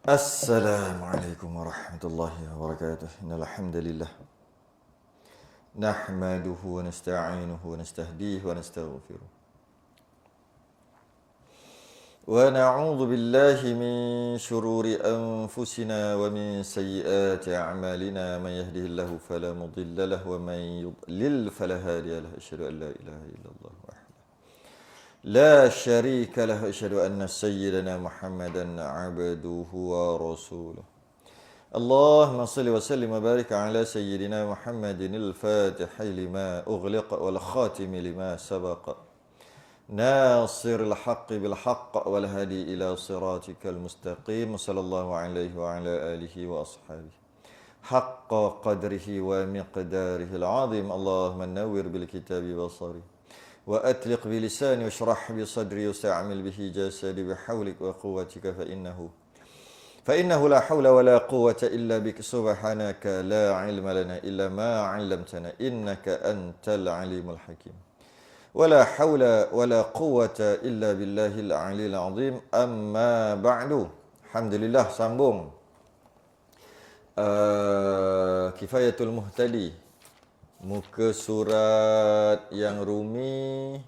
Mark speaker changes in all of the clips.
Speaker 1: Assalamualaikum warahmatullahi wabarakatuh. Innal hamdalillah nahmaduhu wa nasta'inuhu wa nastahdihi wa nastaghfiruh. Wa na'udzu billahi min shururi anfusina wa min sayyiati a'malina. Man yahdihillahu fala mudilla lahu wa man yudlil fala hadiya lahu. Asyhadu an la ilaha illallah لا شريك له أشهد أن سيدنا محمدا عبده ورسوله اللهم صل وسلم وبارك على سيدنا محمد الفاتح لما أغلق والخاتم لما سبق ناصر الحق بالحق والهدي إلى صراطك المستقيم صلى الله عليه وعلى آله وأصحابه حق قدره ومقداره العظيم اللهم نور بالكتاب بصري وأطلق بلساني واشرح بصدري واستعمل به جسدي بحولك وقوتك فإنه لا حول ولا قوة إلا بك سبحانك لا علم لنا إلا ما علمتنا إنك أنت العليم الحكيم ولا حول ولا قوة إلا بالله العلي العظيم أما بعد الحمد لله sambung Kifayatul Muhtadi, muka surat yang Rumi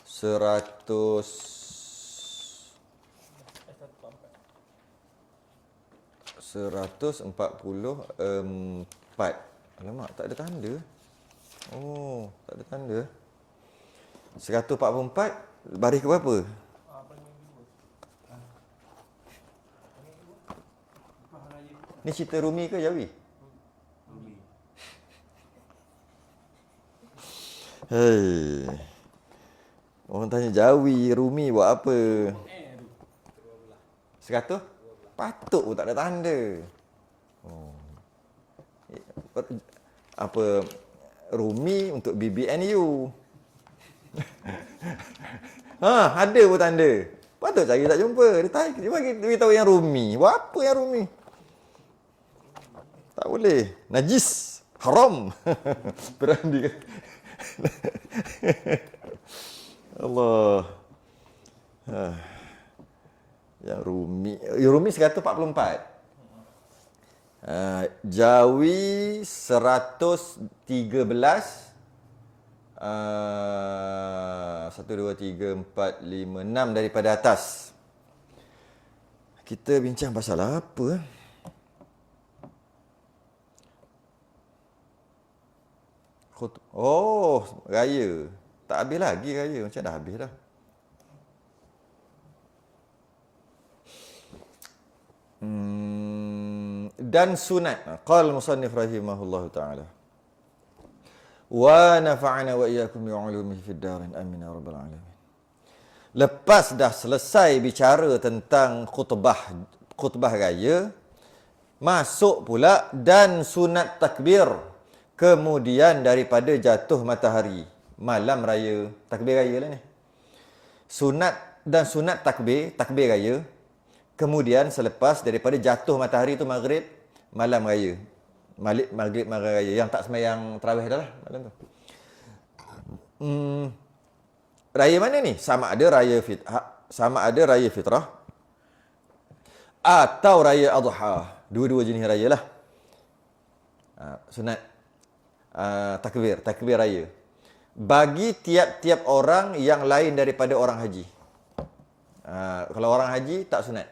Speaker 1: 144. Alamak, tak ada tanda. Oh, tak ada tanda. 144 baris ke berapa? Ni cerita Rumi ke Jawi? Hei. Orang tanya Jawi, Rumi buat apa? 100? Patut pun tak ada tanda. Oh. Apa Rumi untuk BBNU. Ada pun tanda. Patut cari tak jumpa. Dia bagi tahu yang Rumi. Buat apa yang Rumi? Tak boleh. Najis. Haram. Berani. Allah. Yang Rumi 144. Jawi 113. 1, 2, 3, 4, 5, 6 daripada atas. Kita bincang pasal apa? Oh, raya. Tak habis lagi raya. Macam dah habis dah. Dan sunat. Qala musannif rahimahullahu ta'ala. Wa nafa'ana wa iyyakum bi'ulumihi fid darin. Amin ya rabbal alamin. Lepas dah selesai bicara tentang khutbah raya, masuk pula dan sunat takbir. Kemudian daripada jatuh matahari, malam raya, takbir raya lah ni. Sunat takbir raya. Kemudian selepas daripada jatuh matahari tu maghrib, malam raya. Maghrib raya. Yang tak sembahyang tarawih dah lah malam tu. Raya mana ni? Sama ada raya fitrah atau raya adha. Dua-dua jenis raya lah. Sunat takbir raya. Bagi tiap-tiap orang yang lain daripada orang haji. Kalau orang haji tak sunat.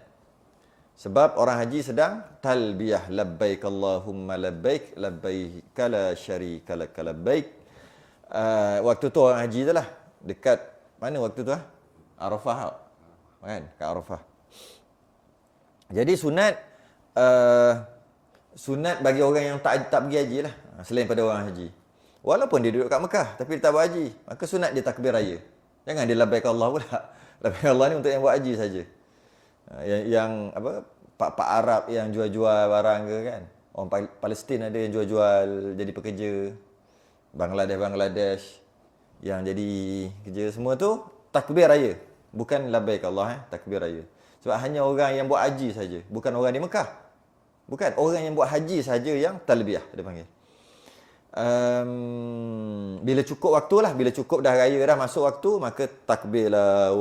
Speaker 1: Sebab orang haji sedang talbiyah, labbaik Allahumma labbaik, labbaik la syarika lak labbaik. Waktu tu orang haji tu lah. Dekat mana waktu tu? Arafah kan? Kat Arafah. Jadi sunat bagi orang yang tak pergi haji lah. Selain pada orang haji. Walaupun dia duduk kat Mekah tapi dia tak buat haji, maka sunat dia takbir raya. Jangan dia labbaik Allah pula. Labbaik Allah ni untuk yang buat haji saja. Yang apa, pak-pak Arab yang jual-jual barang ke kan. Orang Palestin ada yang jual-jual jadi pekerja. Bangladesh yang jadi kerja semua tu takbir raya. Bukan labbaik Allah, takbir raya. Sebab hanya orang yang buat haji saja, bukan orang di Mekah. Bukan, orang yang buat haji saja yang talbiyah dia panggil. Bila cukup waktulah, bila cukup dah raya dah masuk waktu, maka takbirlah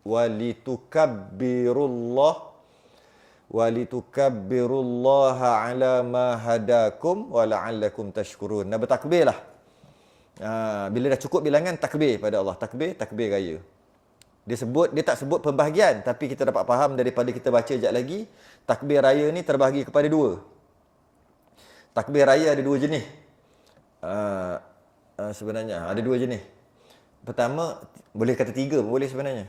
Speaker 1: walitukabbirullah Walitukabbirullaha ala ma hadakum wa la'allakum tashkurun. Dan bertakbirlah. Bila dah cukup bilangan, takbir pada Allah. Takbir raya. Dia tak sebut pembahagian, tapi kita dapat faham daripada kita baca sekejap lagi, takbir raya ni terbahagi kepada dua. Takbir raya ada dua jenis. Sebenarnya ada dua jenis. Pertama, boleh kata tiga pun boleh sebenarnya.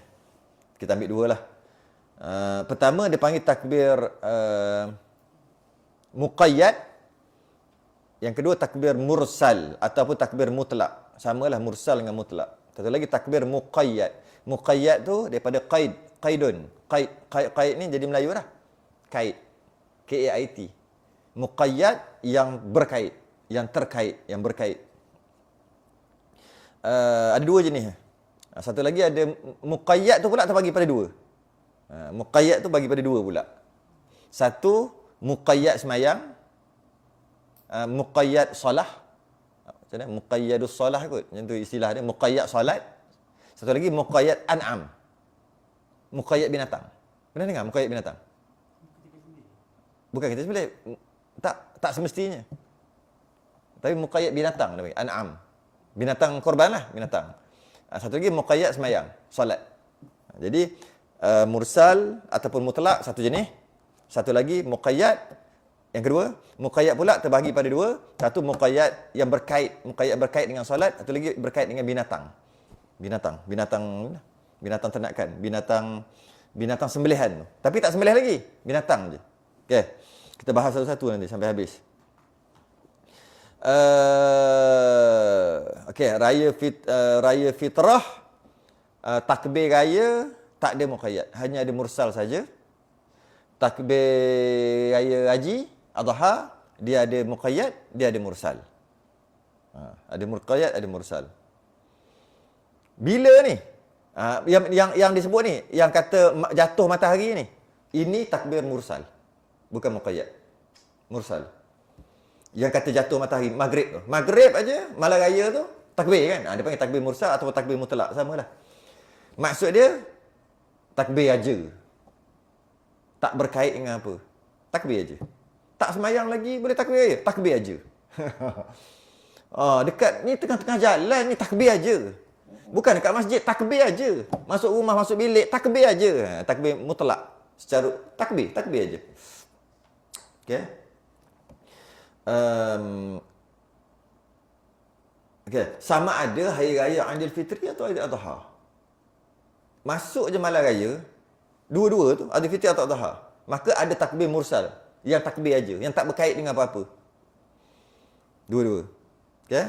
Speaker 1: Kita ambil dua lah. Pertama dia panggil takbir muqayyad. Yang kedua takbir mursal ataupun takbir mutlak. Samalah mursal dengan mutlak. Satu lagi takbir muqayyad. Muqayyad tu daripada qaidun. Qaid ni jadi Melayu dah. Kait. K-A-I-T. Muqayyad yang berkait, yang terkait, yang berkait. Ada dua jenis. Satu lagi ada muqayyad tu pula terbagi pada dua. Muqayyad tu bagi pada dua pula. Satu, muqayyad semayang. Muqayyad solah. Macam mana? Muqayyadus solah kot. Macam tu istilah dia. Muqayyad solat. Satu lagi, muqayyad an'am. Muqayyad binatang. Pernah dengar muqayyad binatang? Bukan kita sembelih. Tak semestinya. Tapi muqayyad binatang namanya, an'am. Binatang korban lah, binatang. Satu lagi muqayyad semayang, solat. Jadi mursal ataupun mutlak satu jenis. Satu lagi muqayyad. Yang kedua, muqayyad pula terbahagi pada dua. Satu muqayyad yang berkait, muqayyad berkait dengan solat, satu lagi berkait dengan binatang. Binatang ternakan, binatang sembelihan. Tapi tak sembelih lagi, binatang je. Okey. Kita bahas satu-satu nanti sampai habis. Okey, raya fitrah, takbir raya tak ada muqayyad, hanya ada mursal saja. Takbir raya haji, adha, dia ada muqayyad, dia ada mursal. Ada muqayyad, ada mursal. Bila ni? Yang disebut ni, yang kata jatuh matahari ni, ini takbir mursal. Bukan muqayyad. Mursal. Yang kata jatuh matahari, maghrib tu. Maghrib aja, malam raya tu, takbir kan? Dia panggil takbir mursal atau takbir mutlak, samalah. Maksud dia, takbir aja. Tak berkait dengan apa. Takbir aja. Tak semayang lagi, boleh takbir aja. Takbir aja. Dekat ni tengah-tengah jalan ni, takbir aja. Bukan dekat masjid, takbir aja. Masuk rumah, masuk bilik, takbir aja. Takbir mutlak. Secara takbir aja. Okey. Okey, sama ada hari raya Aidilfitri atau Aidil Adha. Masuk je malam raya, dua-dua tu, Aidilfitri atau Adha, maka ada takbir mursal, yang takbir aja, yang tak berkait dengan apa-apa. Dua-dua. Okey.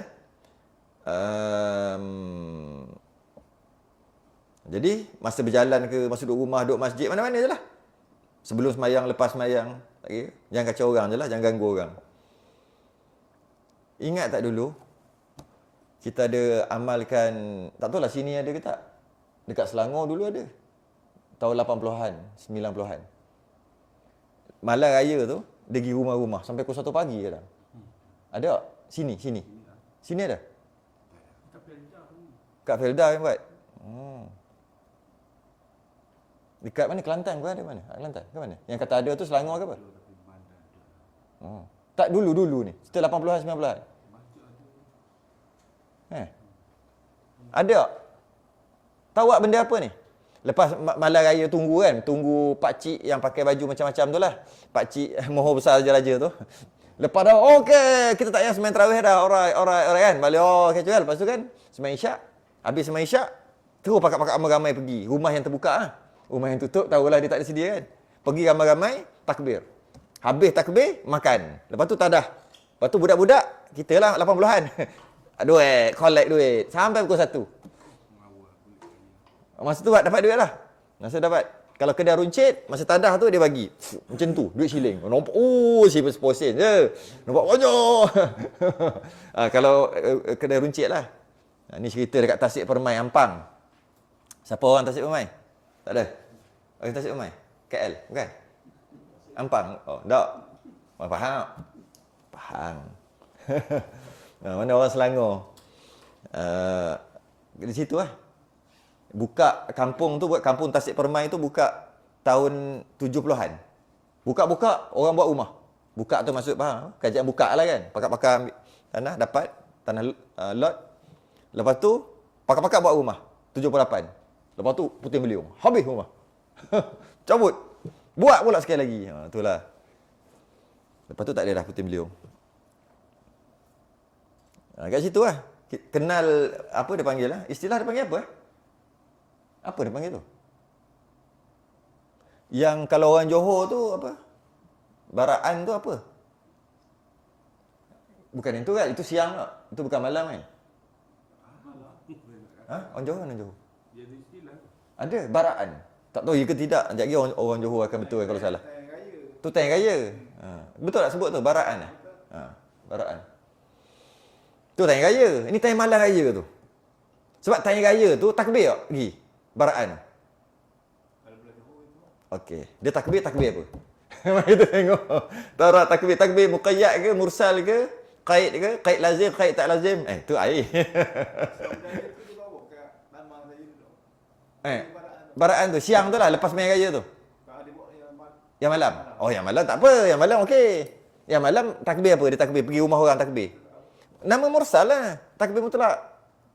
Speaker 1: Jadi, masa berjalan ke, masa duduk rumah, duduk masjid, mana-mana je lah. Sebelum semayang, lepas semayang. Okay? Jangan kacau orang je lah, jangan ganggu orang. Ingat tak dulu, kita ada amalkan, tak tahulah sini ada ke tak? Dekat Selangor dulu ada. Tahun 80-an, 90-an. Malam raya tu, dia pergi rumah-rumah sampai pukul 1 pagi kadang. Ada tak? Sini. Sini ada? Kat Felda yang buat? Dekat mana? Kelantan ke ada mana? Kelantan ke mana? Yang kata ada tu Selangor ke apa? Tak dulu ni. Setelah 80-an, 90-an. Ada tak? Tahu tak benda apa ni? Lepas malam raya tunggu kan? Tunggu pakcik yang pakai baju macam-macam tu lah. Pakcik moho besar raja-raja tu. Lepas dah, okey, kita tak payah sembang tarawih dah. Alright kan? Balik, casual. Lepas tu kan, sembang isyak. Habis sembang isyak, terus pakat-pakat ramai-ramai pergi. Rumah yang terbuka lah. Rumah yang tutup, tahulah dia tak ada sedia kan. Pergi ramai-ramai, takbir. Habis takbir, makan. Lepas tu tadah. Lepas tu budak-budak, kita lah 80-an. Duit, collect duit. Sampai pukul 1. Masa tu dapat duit lah. Masa dapat. Kalau kedai runcit, masa tadah tu dia bagi. Macam tu, duit shilling. Nampak, RM10 je. Nampak banyak. Kalau kedai runcit lah. Ni cerita dekat Tasik Permai, Ampang. Siapa orang Tasik Permai? Tak ada? Orang Tasik Permai? KL, bukan? Ampang? Oh, tak. Faham? Faham. Mana orang Selangor? Di situ lah. Buka kampung tu, buat kampung Tasik Permai tu buka tahun 70-an. Buka-buka, orang buat rumah. Buka tu maksud faham? Kajian buka lah kan. Pakar-pakar ambil tanah, dapat tanah lot. Lepas tu, pakar-pakar buat rumah. 78. Lepas tu, puting beliung. Habis rumah. Cabut. Buat pula sekali lagi. Itulah. Lepas tu tak ada dah puting beliung. Kat situ lah. Kenal, apa dia panggil lah? Istilah dia panggil apa? Apa dia panggil tu? Yang kalau orang Johor tu apa? Baraan tu apa? Bukan itu kan? Itu siang tak? Itu bukan malam kan? Orang Johor, orang Johor. Ada, baraan. Tak tahu ya ke tidak. Sekejap lagi orang Johor akan betul kalau salah. Tu Tayang Raya. Betul tak sebut tu? Baraan lah. Baraan. Tu Tayang Raya. Ini Tayang Malam Raya tu. Sebab Tayang Raya tu takbir tak? Pergi. Baraan. Okey. Dia takbir apa? Mari kita tengok. Tahu tak takbir muqayyad ke, mursal ke, qaid lazim, qaid tak lazim? Tu air. Baraan tu siang tu lah lepas main raya tu. Yang malam. Oh, yang malam tak apa, yang malam okey. Yang malam takbir apa? Dia takbir pergi rumah orang takbir. Nama mursal lah. Takbir mutlak.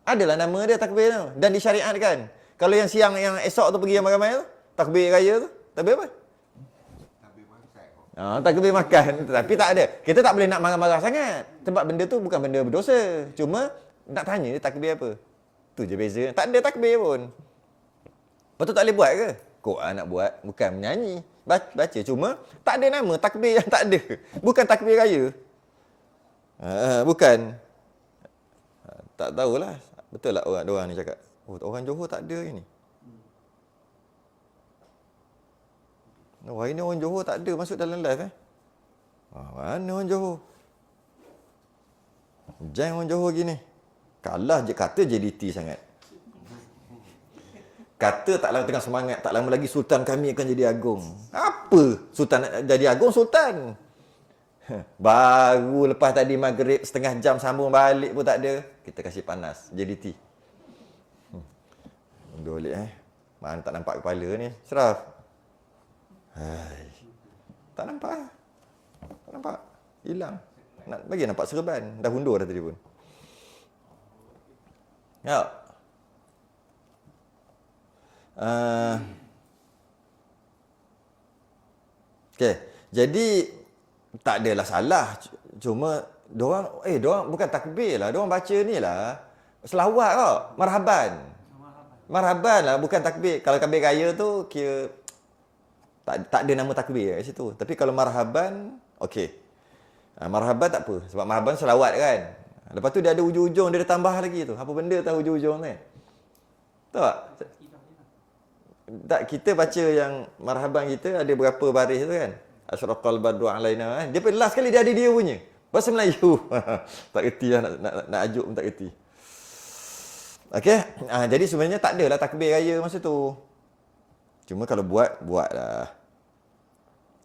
Speaker 1: Adalah nama dia takbir tu dan disyariatkan. Kalau yang siang yang esok tu pergi ramai-ramai tu, takbir raya tu, takbir apa? Takbir makan. Tapi tak ada. Kita tak boleh nak marah-marah sangat. Sebab benda tu bukan benda berdosa. Cuma nak tanya dia takbir apa. Tu je beza. Tak ada takbir pun. Lepas tu tak boleh buat ke? Kok nak buat? Bukan menyanyi. Baca. Cuma tak ada nama takbir yang tak ada. Bukan takbir raya. Bukan. Tak tahulah. Betul lah orang ni cakap. Oh, orang Johor tak ada ini. Hari ni orang Johor tak ada masuk dalam live mana orang Johor? Jangan orang Johor gini. Kalah je kata JDT sangat. Kata tak lama tengah semangat, tak lama lagi Sultan kami akan jadi agung. Apa? Sultan nak jadi agung, Sultan. Baru lepas tadi maghrib setengah jam sambung balik pun tak ada. Kita kasih panas JDT. Golek mana tak nampak kepala ni. Seraf. Hai. Tak nampak. Tak nampak. Hilang. Nak bagi nampak serban. Dah hundur dah tadi pun. Ya. Okey. Jadi tak adalah salah. Cuma diorang bukan takbir lah. Diorang baca ni lah. Selawat kau. Marhaban lah. Bukan takbir. Kalau takbir raya tu kira tak ada nama takbir kat situ. Tapi kalau marhaban, okey. Marhaban tak apa. Sebab marhaban selawat kan. Lepas tu dia ada hujung-hujung, dia ada tambah lagi tu. Apa benda tahu hujung-hujung ni? Tahu tak? Tak, kita baca yang marhaban kita ada berapa baris tu kan? Asyraqal badru alaina kan? Dia last sekali dia ada dia punya. Bahasa Melayu. Tak kerti lah nak ajuk pun tak kerti. Okey. Jadi sebenarnya tak adalah takbir raya masa tu. Cuma kalau buatlah.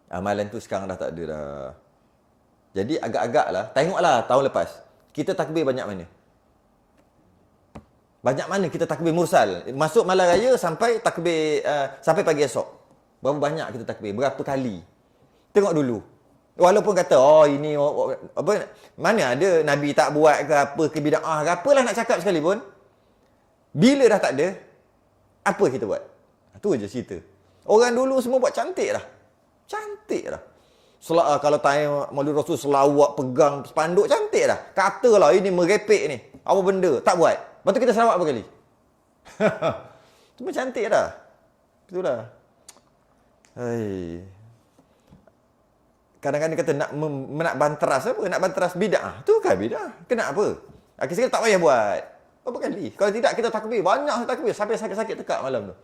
Speaker 1: Amalan tu sekarang dah tak ada dah. Jadi agak-agak lah. Tengoklah tahun lepas. Kita takbir banyak mana? Banyak mana kita takbir mursal? Masuk malam raya sampai takbir sampai pagi esok. Berapa banyak kita takbir? Berapa kali? Tengok dulu. Walaupun kata ini apa mana ada Nabi tak buat ke apa ke bid'ah ke apalah nak cakap sekalipun. Bila dah tak ada, apa kita buat? Tu je cerita. Orang dulu semua buat cantik dah. Cantik dah. Kalau tanya Maulid Rasul selawat pegang spanduk cantik dah. Katalah ini merepek ni. Apa benda? Tak buat. Lepas tu kita selawat berapa kali? Cuma cantik dah. Itulah. Hai. Kadang-kadang kata nak banteras apa? Nak banteras bid'ah. Tu kan bid'ah. Kenapa? Akhirnya tak payah buat. Berapa kali? Kalau tidak kita takbir. Banyak takbir. Sampai sakit-sakit tekak malam tu.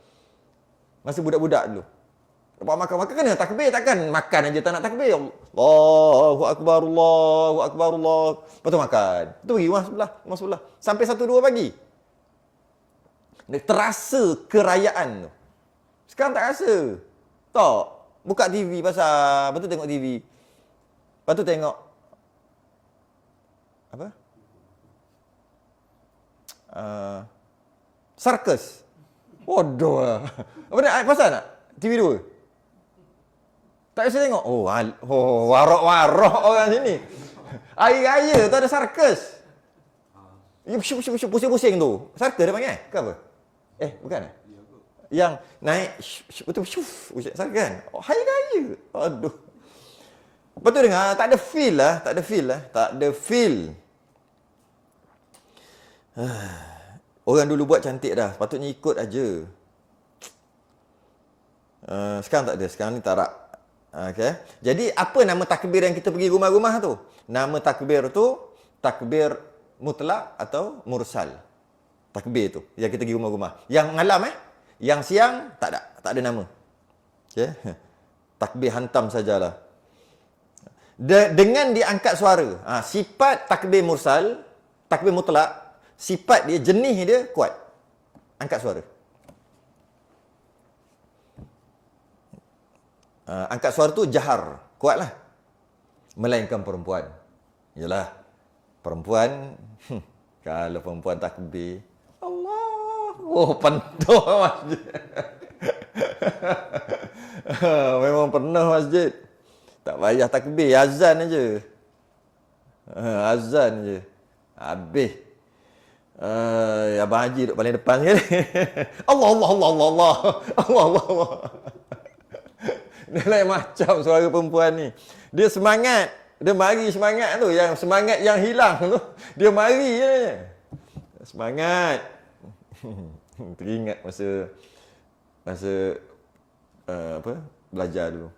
Speaker 1: Masa budak-budak dulu. Lepas makan kena takbir. Takkan makan aja tak nak takbir. Allahu Akbar, Allahu Akbar, Allah. Lepas tu makan. Tu pergi rumah sebelah. Sampai 1-2 pagi. Terasa kerayaan tu. Sekarang tak rasa. Tak. Buka TV pasal. Lepas tu tengok TV. Lepas tu tengok. Apa? Sarkas. Waduh lah. Apa nak? Pasal nak? TV 2? Tak bisa tengok. Warak-warak orang sini. Hari raya tu ada sarkas. Pusing-pusing tu. Sarkas dia panggil ke apa? Bukan. Yang naik betul sarkas kan? Hari raya. Aduh. Betul dengar, tak ada feel lah. Tak ada feel. Orang dulu buat cantik dah. Patutnya ikut aja. Sekarang tak ada. Sekarang ni tarak. Okay. Jadi, apa nama takbir yang kita pergi rumah-rumah tu? Nama takbir tu, takbir mutlak atau mursal. Takbir tu, yang kita pergi rumah-rumah. Yang malam yang siang, tak ada nama. Okay. Takbir hantam sajalah. Dengan diangkat suara. Sifat takbir mursal, takbir mutlak, sifat dia, jenis dia kuat. Angkat suara. Angkat suara tu jahar. Kuatlah. Melainkan perempuan. Yalah. Perempuan, kalau perempuan takbir, Allah. Penuh masjid. Memang penuh masjid. Tak payah takbir, azan aja. Azan je. Habis. Abang Haji duduk paling depan sekali. Allah. Dia lain macam suara perempuan ni. Dia semangat. Dia mari semangat tu. Yang semangat yang hilang tu. Dia mari je. Semangat. Teringat masa belajar dulu.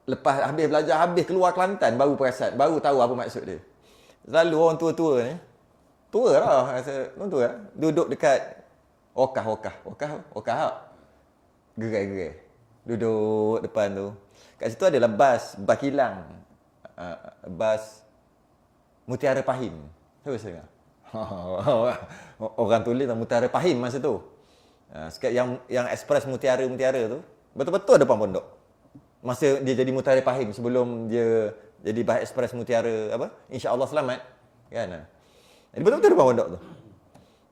Speaker 1: Lepas habis belajar, habis keluar Kelantan, baru perasan, baru tahu apa maksud dia. Selalu orang tua-tua ni, tua lah, rasa tua lah, duduk dekat Okah. Gerai. Duduk depan tu. Kat situ adalah bas kilang. Bas Mutiara Pahim. Tahu saya dengar? Orang tulis Mutiara Pahim masa tu. Sekat yang Express Mutiara tu, betul-betul depan pondok. Masa dia jadi Mutiara Pahim, sebelum dia jadi Bah Express Mutiara InsyaAllah Selamat kan. Jadi betul-betul depan pondok tu.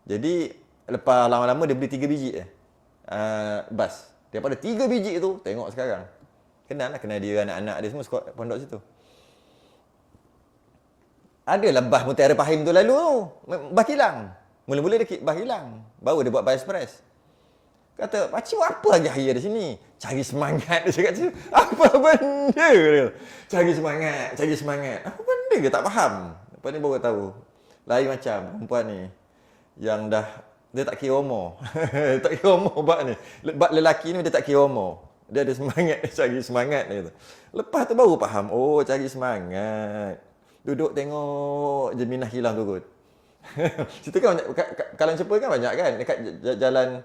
Speaker 1: Jadi lepas lama-lama dia beli 3 biji bas. Daripada 3 biji tu, tengok sekarang. Kenal dia, anak-anak dia semua sekolah pondok situ. Adalah Bah Mutiara Pahim tu lalu tu. Bah kilang. Mula-mula dia bah kilang. Baru dia buat Bah Express. Kata, pakcik buat apa lagi hari ada sini? Cari semangat dia cakap situ. Apa benda dia? Cari semangat. Apa benda ke? Tak faham. Lepas ni baru tahu. Lain macam perempuan ni. Yang dah, dia tak kira umur. Tak kira umur bak ni. Bak lelaki ni dia tak kira umur. Dia ada semangat, dia cari semangat dia tu. Lepas tu baru faham. Oh, cari semangat. Duduk tengok Jeminah hilang turun. Situ kan banyak, kalau cepat kan banyak kan. Dekat jalan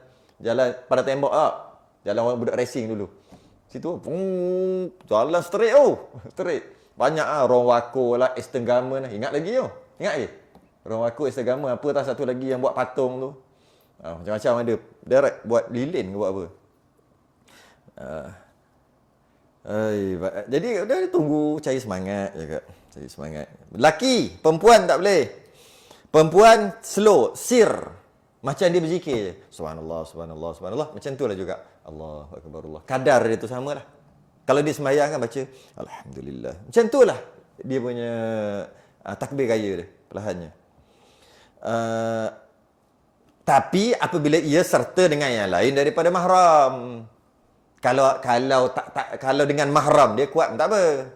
Speaker 1: pada tembok tak. Jalan orang budak racing dulu. Situ, jalan straight straight. Banyak Ron Wako lah, Estenggama lah. Ingat lagi Ingat lagi? Ron Wako, Estenggama, apa tak satu lagi yang buat patung tu. Macam-macam ada. Direct buat lilin ke buat apa. Jadi dia tunggu cari semangat je kak. Cari semangat. Lelaki, perempuan tak boleh. Perempuan slow, sir. Macam dia berzikir je. Subhanallah. Macam tu lah juga. Allahu Akbar Allah. Kadar dia tu sama lah. Kalau dia sembahyang kan baca Alhamdulillah. Macam tu lah dia punya takbir raya dia. Perlahannya. Tapi apabila ia serta dengan yang lain daripada mahram. Kalau dengan mahram dia kuat tak apa.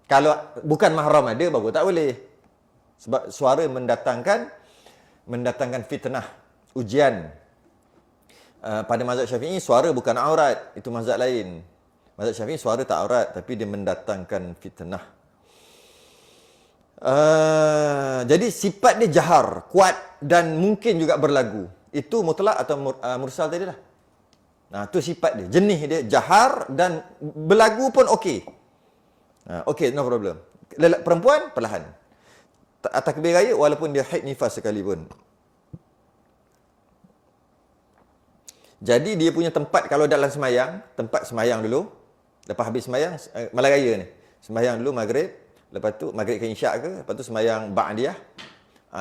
Speaker 1: Kalau bukan mahram ada baru tak boleh. Sebab suara mendatangkan fitnah, ujian. Pada mazhab Syafi'i suara bukan aurat, itu mazhab lain. Mazhab Syafi'i suara tak aurat tapi dia mendatangkan fitnah. Jadi sifat dia jahar, kuat dan mungkin juga berlagu. Itu mutlak atau mursal tadi lah. Itu sifat dia, jenis dia jahar dan berlagu pun okey. Okey, no problem. Perempuan perlahan. Takbir raya walaupun dia haid nifas sekalipun. Jadi dia punya tempat kalau dalam semayang, tempat semayang dulu. Lepas habis semayang, malam raya ni. Semayang dulu maghrib, lepas tu maghrib ke isyak ke, lepas tu semayang ba'diyah.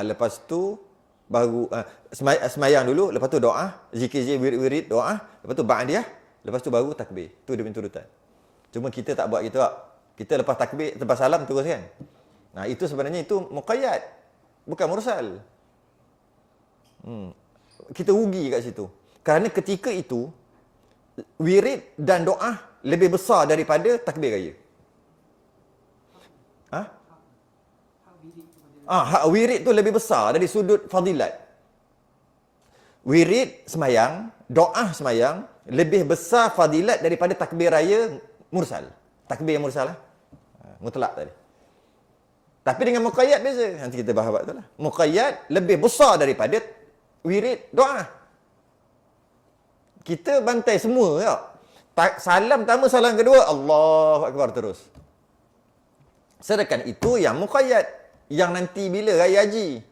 Speaker 1: Lepas tu baru semayang dulu, lepas tu doa, zikir-zikir, wirid-wirid, doa, lepas tu ba'diyah, lepas tu baru takbir. Tu dia punya turutan. Cuma kita tak buat gitu tak. Kita lepas takbir, lepas salam terus kan. Nah, itu sebenarnya itu muqayyad, bukan mursal. Kita rugi kat situ. Kerana ketika itu wirid dan doa lebih besar daripada takbir raya. Hak wirid tu lebih besar dari sudut fadilat. Wirid semayang, doa semayang lebih besar fadilat daripada takbir raya mursal. Takbir yang mursal lah. Mutlak tadi. Tapi dengan muqayyad beza. Nanti kita bahas tu lah. Muqayyad lebih besar daripada wirid doa. Kita bantai semua ya. Salam pertama, salam kedua, Allahu Akbar terus. Sedangkan itu yang muqayyad. Yang nanti bila raya haji.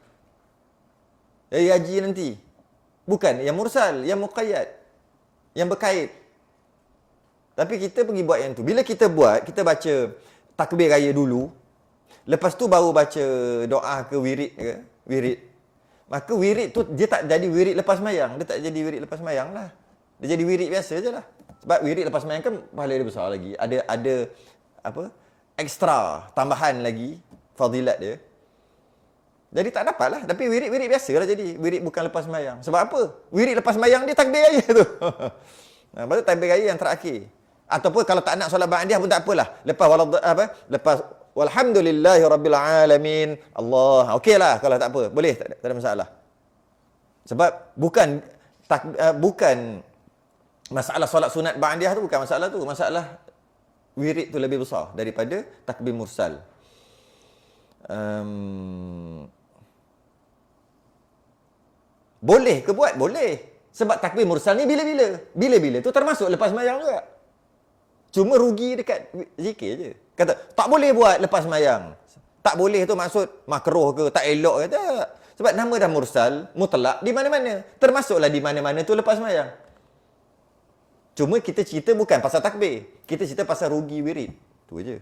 Speaker 1: Raya haji nanti. Bukan yang mursal, yang muqayyad. Yang berkait. Tapi kita pergi buat yang tu. Bila kita buat, kita baca takbir raya dulu. Lepas tu baru baca doa ke wirid ke? Wirid. Maka wirid tu dia tak jadi wirid lepas mayang. Dia tak jadi wirid lepas mayang lah. Dia jadi wirid biasa je lah. Sebab wirid lepas mayang kan pahala dia besar lagi. Ada apa? Ekstra, tambahan lagi fadilat dia. Jadi tak dapat lah. Tapi wirid biasa lah jadi. Wirid bukan lepas mayang. Sebab apa? Wirid lepas mayang dia takbir raya tu. Lepas tu takbir raya yang terakhir. Ataupun kalau tak nak solat ba'diyah pun tak apalah. Lepas walhamdulillahi rabbil alamin. Allah. Okeylah kalau tak apa. Boleh, tak ada masalah. Sebab bukan masalah solat sunat ba'diyah tu, bukan masalah tu. Masalah wirid tu lebih besar daripada takbir mursal. Boleh ke buat? Boleh. Sebab takbir mursal ni bila-bila. Bila-bila tu termasuk lepas mayang juga. Cuma rugi dekat zikir je. Kata, tak boleh buat lepas mayang. Tak boleh tu maksud makruh ke, tak elok ke, tak. Sebab nama dah mursal, mutlak, di mana-mana. Termasuklah di mana-mana tu lepas mayang. Cuma kita cerita bukan pasal takbir. Kita cerita pasal rugi wirid. Tu je.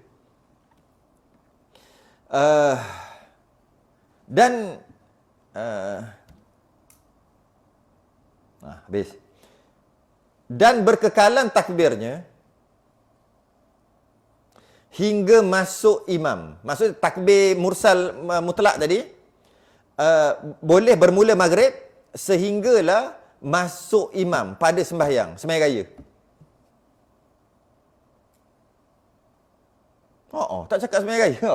Speaker 1: Habis. Dan berkekalan takbirnya hingga masuk imam. Maksud takbir mursal mutlak tadi boleh bermula maghrib sehinggalah masuk imam pada sembahyang raya. Tak cakap sembahyang raya.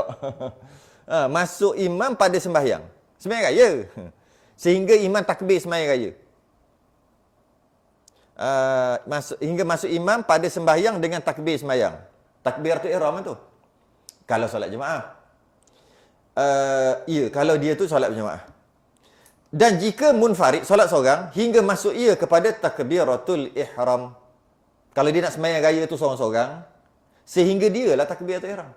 Speaker 1: Masuk imam pada sembahyang raya. Sehingga imam takbir sembahyang raya. Hingga masuk imam pada sembahyang dengan takbir sembahyang. Takbiratul ihram tu. Kalau solat jemaah. Ya, kalau dia tu solat berjemaah. Dan jika munfarid, solat seorang, hingga masuk ia kepada takbiratul ihram. Kalau dia nak sembahyang raya tu seorang-seorang, sehingga dia lah takbiratul ihram.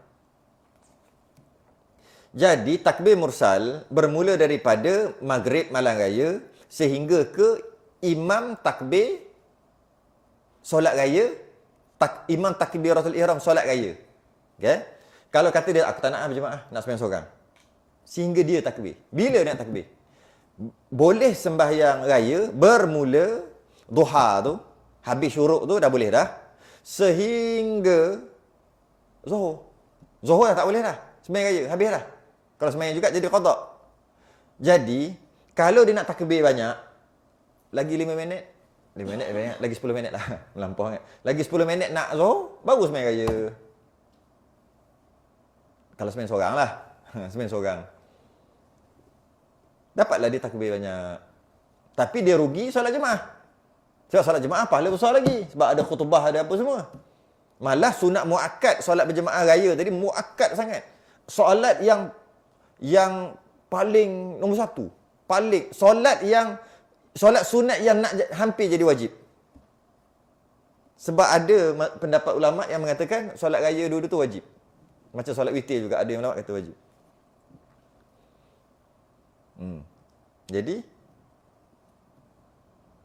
Speaker 1: Jadi, takbir mursal bermula daripada maghrib malam raya, sehingga ke imam takbir solat raya, imam takbiratul ihram solat raya. Okay? Kalau kata dia, aku tak nak berjemaah, nak sembahyang seorang. Sehingga dia takbir. Bila nak takbir? Boleh sembahyang raya bermula duha tu, habis syuruk tu dah boleh dah. Sehingga zuhur. Zuhur dah tak boleh dah. Sembahyang raya, habis dah. Kalau sembahyang juga jadi qada. Jadi, kalau dia nak takbir banyak, lagi 5 minit, 5 minit banyak, lagi 10 minit lah. Melampau kan. Lagi 10 minit nak zuhur, baru sembahyang raya. Kalau sembahyang seorang lah. Sembahyang seorang. Dapatlah dia takbir banyak. Tapi dia rugi solat jemaah. Sebab solat jemaah pahala besar lagi. Sebab ada khutbah, ada apa semua. Malah sunat muakkad solat berjemaah raya tadi muakkad sangat. Solat yang paling nombor satu. Paling solat sunat yang nak hampir jadi wajib. Sebab ada pendapat ulama yang mengatakan solat raya dua-dua tu wajib. Macam solat witir juga ada yang ulama kata wajib.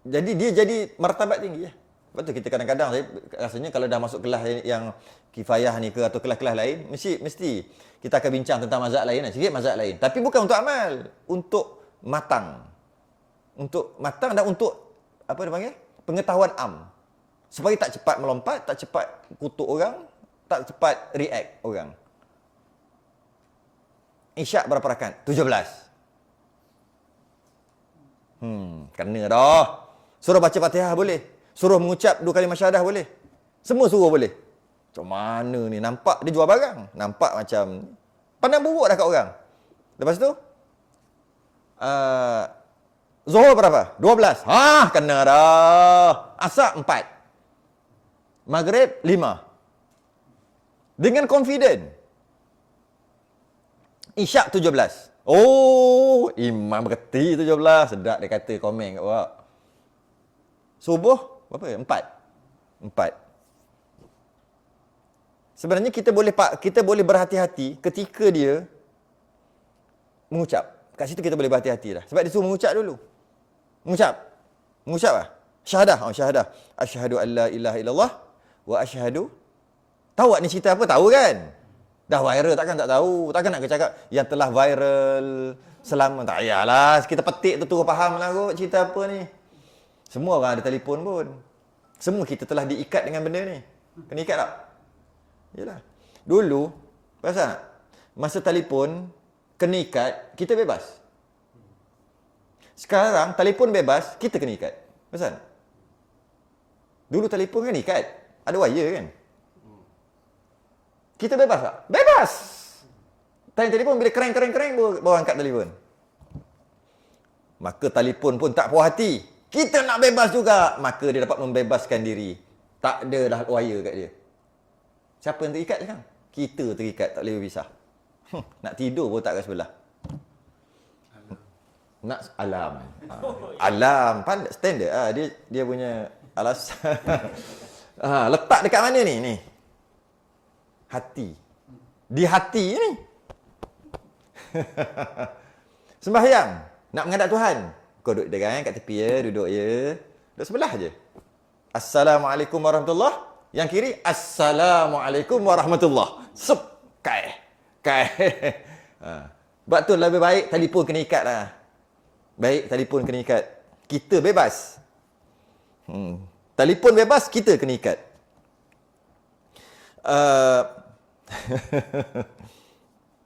Speaker 1: Jadi dia jadi martabat tinggi ya. Sebab tu kita kadang-kadang rasanya kalau dah masuk kelas yang kifayah ni ke atau kelas-kelas lain, mesti kita akan bincang tentang mazhab lain lah, sikit mazhab lain. Tapi bukan untuk amal, untuk matang. Untuk matang dan untuk apa dia panggil? Pengetahuan am. Supaya tak cepat melompat, tak cepat kutuk orang, tak cepat react orang. Isyak berapa rakaat? 17. Kena dah. Suruh baca Fatihah boleh. Suruh mengucap 2 kalimah syahadah boleh. Semua suruh boleh. Macam mana ni? Nampak dia jual barang. Nampak macam pandang buruk dah kat orang. Lepas tu, Zuhur berapa? 12. Kena dah. Asar 4. Maghrib 5. Dengan confident. Isyak 17. Oh, imam berhenti 17. Sedap dia kata komen kat bawah. Subuh berapa? 4. Sebenarnya kita boleh berhati-hati ketika dia mengucap. Kat situ kita boleh berhati-hati dah. Sebab dia suruh mengucap dulu. Mengucap lah. Syahadah. Syahadah. Asyhadu an la ilaha illallah wa asyhadu. Tahu tak ni cerita apa? Tahu kan? Dah viral takkan tak tahu. Takkan nak cakap yang telah viral selama. Tak payahlah. Kita petik tu turun faham lah kot cerita apa ni. Semua orang ada telefon pun. Semua kita telah diikat dengan benda ni. Kena ikat tak? Yalah. Dulu, pasal tak? Masa telefon kena ikat, kita bebas. Sekarang telefon bebas, kita kena ikat. Pasal tak? Dulu telefon kan ikat. Ada wire kan? Kita bebas tak? Bebas! Tanya telefon bila kereng baru angkat telefon. Maka telefon pun tak puas hati. Kita nak bebas juga. Maka dia dapat membebaskan diri. Tak ada dah wire kat dia. Siapa yang terikat sekarang? Kita terikat, tak boleh berpisah. Nak tidur pun tak kat sebelah. Nak alam. Alam. Pandai, standard. Dia punya alasan. Letak dekat mana ni? Hati. Di hati ni. Sembahyang. Nak menghadap Tuhan. Kau duduk dengan kat tepi ya. Duduk ya. Duduk sebelah je. Assalamualaikum warahmatullahi. Yang kiri, Assalamualaikum warahmatullahi. Sup. Kai. Sebab tu lebih baik telefon kena ikat lah. Baik, telefon kena ikat. Kita bebas. Telefon bebas, kita kena ikat.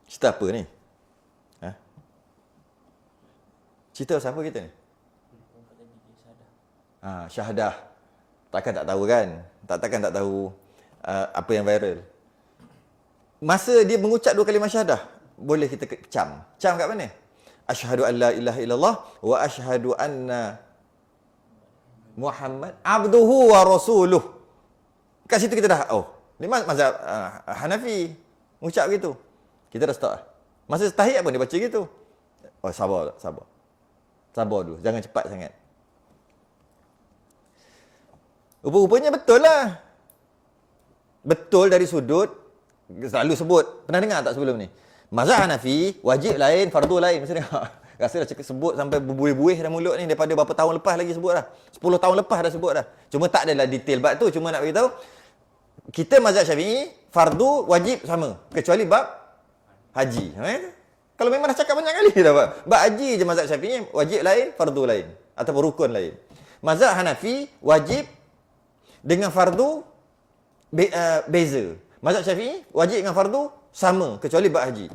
Speaker 1: Cerita apa ni? Cerita siapa kita ni? Syahadah. Takkan tak tahu kan? Takkan tak tahu apa yang viral. Masa dia mengucap 2 kalimah syahadah, boleh kita cam. Cam kat mana? Asyhadu an la ilaha illallah wa asyhadu anna Muhammad abduhu wa rasuluh. Kat situ kita dah, ni mazhab Hanafi mengucap gitu. Kita dah start. Masa tahiyat pun dia baca gitu. Sabar dulu, jangan cepat sangat. Rupa-rupanya betul lah. Betul dari sudut, selalu sebut. Pernah dengar tak sebelum ni? Mazhab Hanafi, wajib lain, fardu lain. Mesti dengar. Rasa dah cakap sebut sampai berbuih-buih dah mulut ni. Daripada berapa tahun lepas lagi sebut dah. 10 tahun lepas dah sebut dah. Cuma tak adalah detail bab tu. Cuma nak beritahu, kita mazhab Syafi'i, fardu, wajib sama. Kecuali bab haji. Kalau memang dah cakap banyak kali dah bab haji je mazhab Syafi'i, wajib lain, fardu lain. Ataupun rukun lain. Mazhab Hanafi, wajib dengan fardu beza. Mazhab Syafi'i wajib dengan fardu sama kecuali bab haji.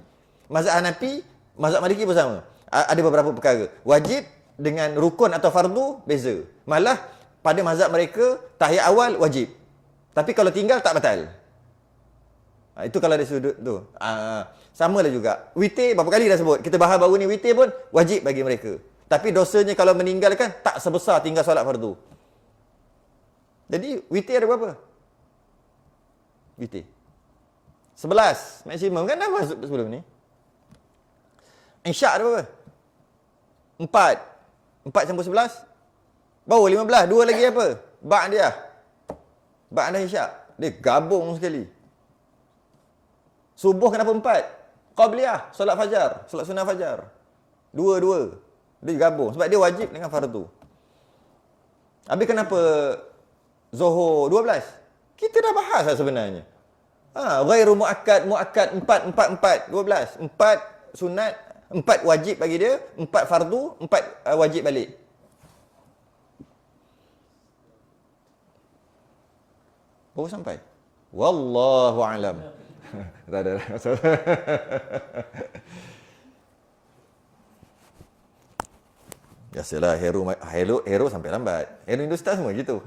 Speaker 1: Mazhab Hanafi, mazhab Maliki pun sama. Ada beberapa perkara. Wajib dengan rukun atau fardu beza. Malah pada mazhab mereka tahiyat awal wajib. Tapi kalau tinggal tak batal. Itu kalau dari sudut tu. Samalah juga. Witir berapa kali dah sebut. Kita bahas baru ni witir pun wajib bagi mereka. Tapi dosanya kalau meninggalkan tak sebesar tinggal solat fardu. Jadi, witir ada berapa? Witir. 11 maksimum kan dah masuk sebelum ni. Isyak ada berapa? 4 campur 11? Baru 15. 2 lagi apa? Ba'd dia. Ba'd dah isyak. Dia gabung sekali. Subuh kenapa 4? Qabliyah. Solat fajar. Solat sunnah fajar. 2. Dia gabung. Sebab dia wajib dengan fardu. Habis kenapa Zuhur 12? Kita dah bahas lah sebenarnya. Ghairu muakkad 4, 12. 4 sunat, 4 wajib bagi dia, 4 fardu, 4 wajib balik. Baru sampai. Wallahu alam. Tak ada. Biasalah hero sampai lambat. Hero Hindustan semua gitu.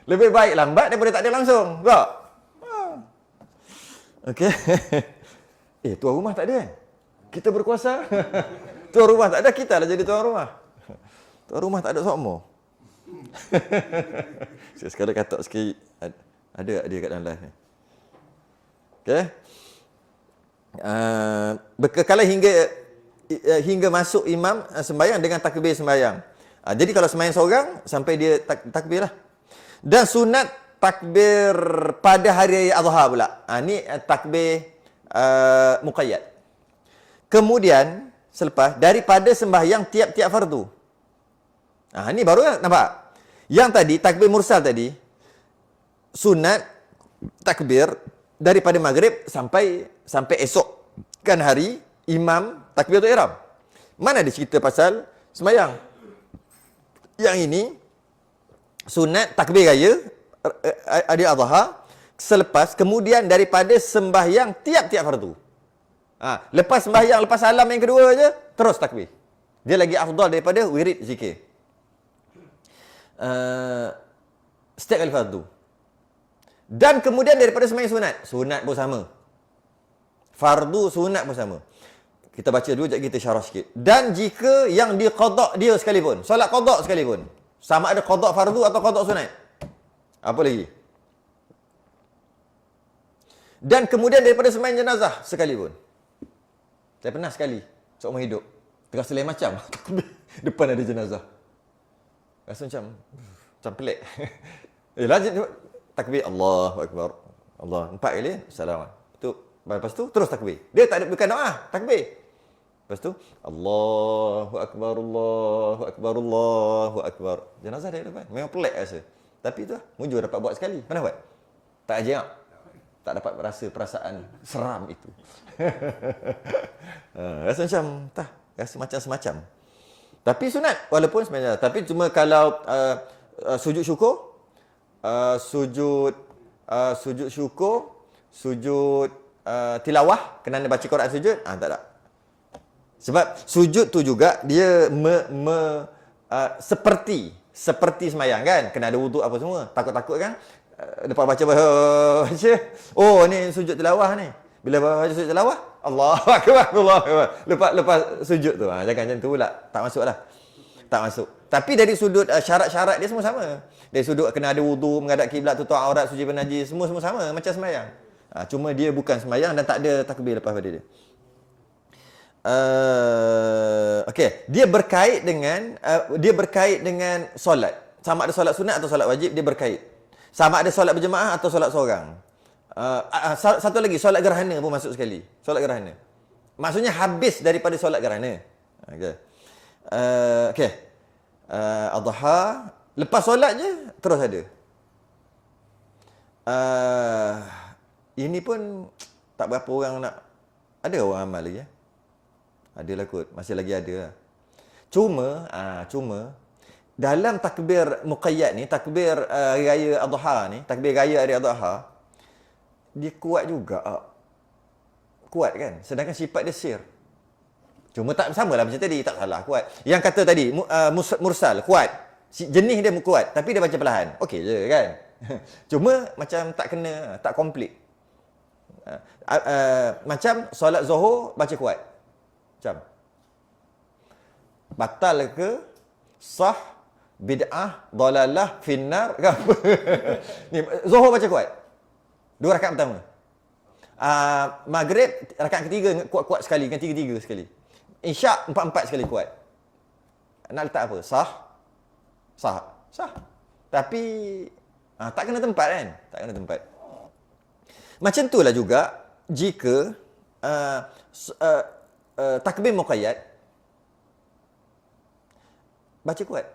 Speaker 1: Lebih baik lambat daripada tak ada langsung. Tak? Okey. Tuan rumah tak ada kan? Kita berkuasa. Tuan rumah tak ada, kita lah jadi tuan rumah. Tuan rumah tak ada sokmo. Saya sekarang kata sikit. Ada dia kat dalam live ni. Okey. Berkekalan hingga masuk imam sembahyang dengan takbir sembahyang. Jadi kalau sembahyang seorang sampai dia takbir lah. Dan sunat takbir pada hari raya Adha pula. Ni takbir muqayyad. Kemudian selepas daripada sembahyang tiap-tiap fardu. Ni baru nampak. Yang tadi takbir mursal tadi sunat takbir daripada maghrib sampai esok kan hari imam takbiratul ihram. Mana ada cerita pasal sembahyang. Yang ini sunat takbir raya hari Adha selepas kemudian daripada sembahyang tiap-tiap fardu. Lepas sembahyang, lepas salam yang kedua aja terus takbir. Dia lagi afdal daripada wirid zikir. Setiap kali fardu. Dan kemudian daripada sembahyang sunat pun sama. Fardu sunat pun sama. Kita baca dulu, kita syarah sikit. Dan jika yang diqadak dia sekalipun, solat qadak sekalipun, sama ada qadak fardu atau qadak sunat. Apa lagi? Dan kemudian daripada sembahyang jenazah sekalipun. Saya pernah sekali seumur hidup terasa lain macam depan ada jenazah. Rasa macam pelik. Lanjut takbir Allahu akbar. Allah 4 kali salam. Lepas tu terus takbir. Dia tak ada bukan doa, takbir. Lepas tu Allahu akbar, Allahu akbar, Allahu akbar. Jenazah dia depan. Memang pelik rasa. Tapi tu mujur dapat buat sekali. Mana buat? Tak ajak. Tak dapat rasa perasaan seram itu. Rasa macam semacam. Tapi sunat walaupun sebenarnya. Tapi cuma kalau sujud syukur, sujud syukur, sujud tilawah, kena baca Quran sujud, tak ada. Sebab sujud tu juga dia seperti sembahyang kan, kena ada wuduk apa semua. Takut-takut kan lepas baca ni sujud tilawah ni. Bila baca sujud tilawah, Allahu akbar, Allahu akbar. Lepas sujud tu, jangan macam tu pula. Tak masuklah. Tak masuk. Tapi dari sudut syarat-syarat dia semua sama. Dari sudut kena ada wuduk, menghadap kiblat, tutup aurat, suci bernajis, semua sama macam sembahyang. Cuma dia bukan sembahyang dan tak ada takbir lepas pada dia. Okey, dia berkait dengan solat. Sama ada solat sunat atau solat wajib, dia berkait. Sama ada solat berjemaah atau solat seorang. Satu lagi, solat gerhana pun masuk sekali. Solat gerhana. Maksudnya habis daripada solat gerhana. Okey. Adha, lepas solat je terus ada. Ini pun tak berapa orang nak. Ada orang amal lagi. Adalah kot, masih lagi ada lah. Cuma dalam takbir muqayyad ni, takbir hari raya Adha ni, takbir raya hari Adha, dia kuat juga. Kuat kan? Sedangkan sifat dia sir. Cuma tak samalah macam tadi, tak salah kuat. Yang kata tadi mursal kuat. Jenis dia kuat, tapi dia baca perlahan. Okey je kan? Cuma macam tak kena, tak komplit. Macam solat Zuhur baca kuat. Macam batal ke sah bid'ah dalalah finnar ke apa? Ni Zuhur baca kuat. 2 rakaat pertama. Maghrib rakaat ketiga kuat-kuat sekali, dengan 3-3 sekali. Isyak 4-4 sekali kuat. Nak letak apa? Sah. Tapi tak kena tempat kan? Tak kena tempat. Macam itulah juga jika takbir muqayyad baca kuat.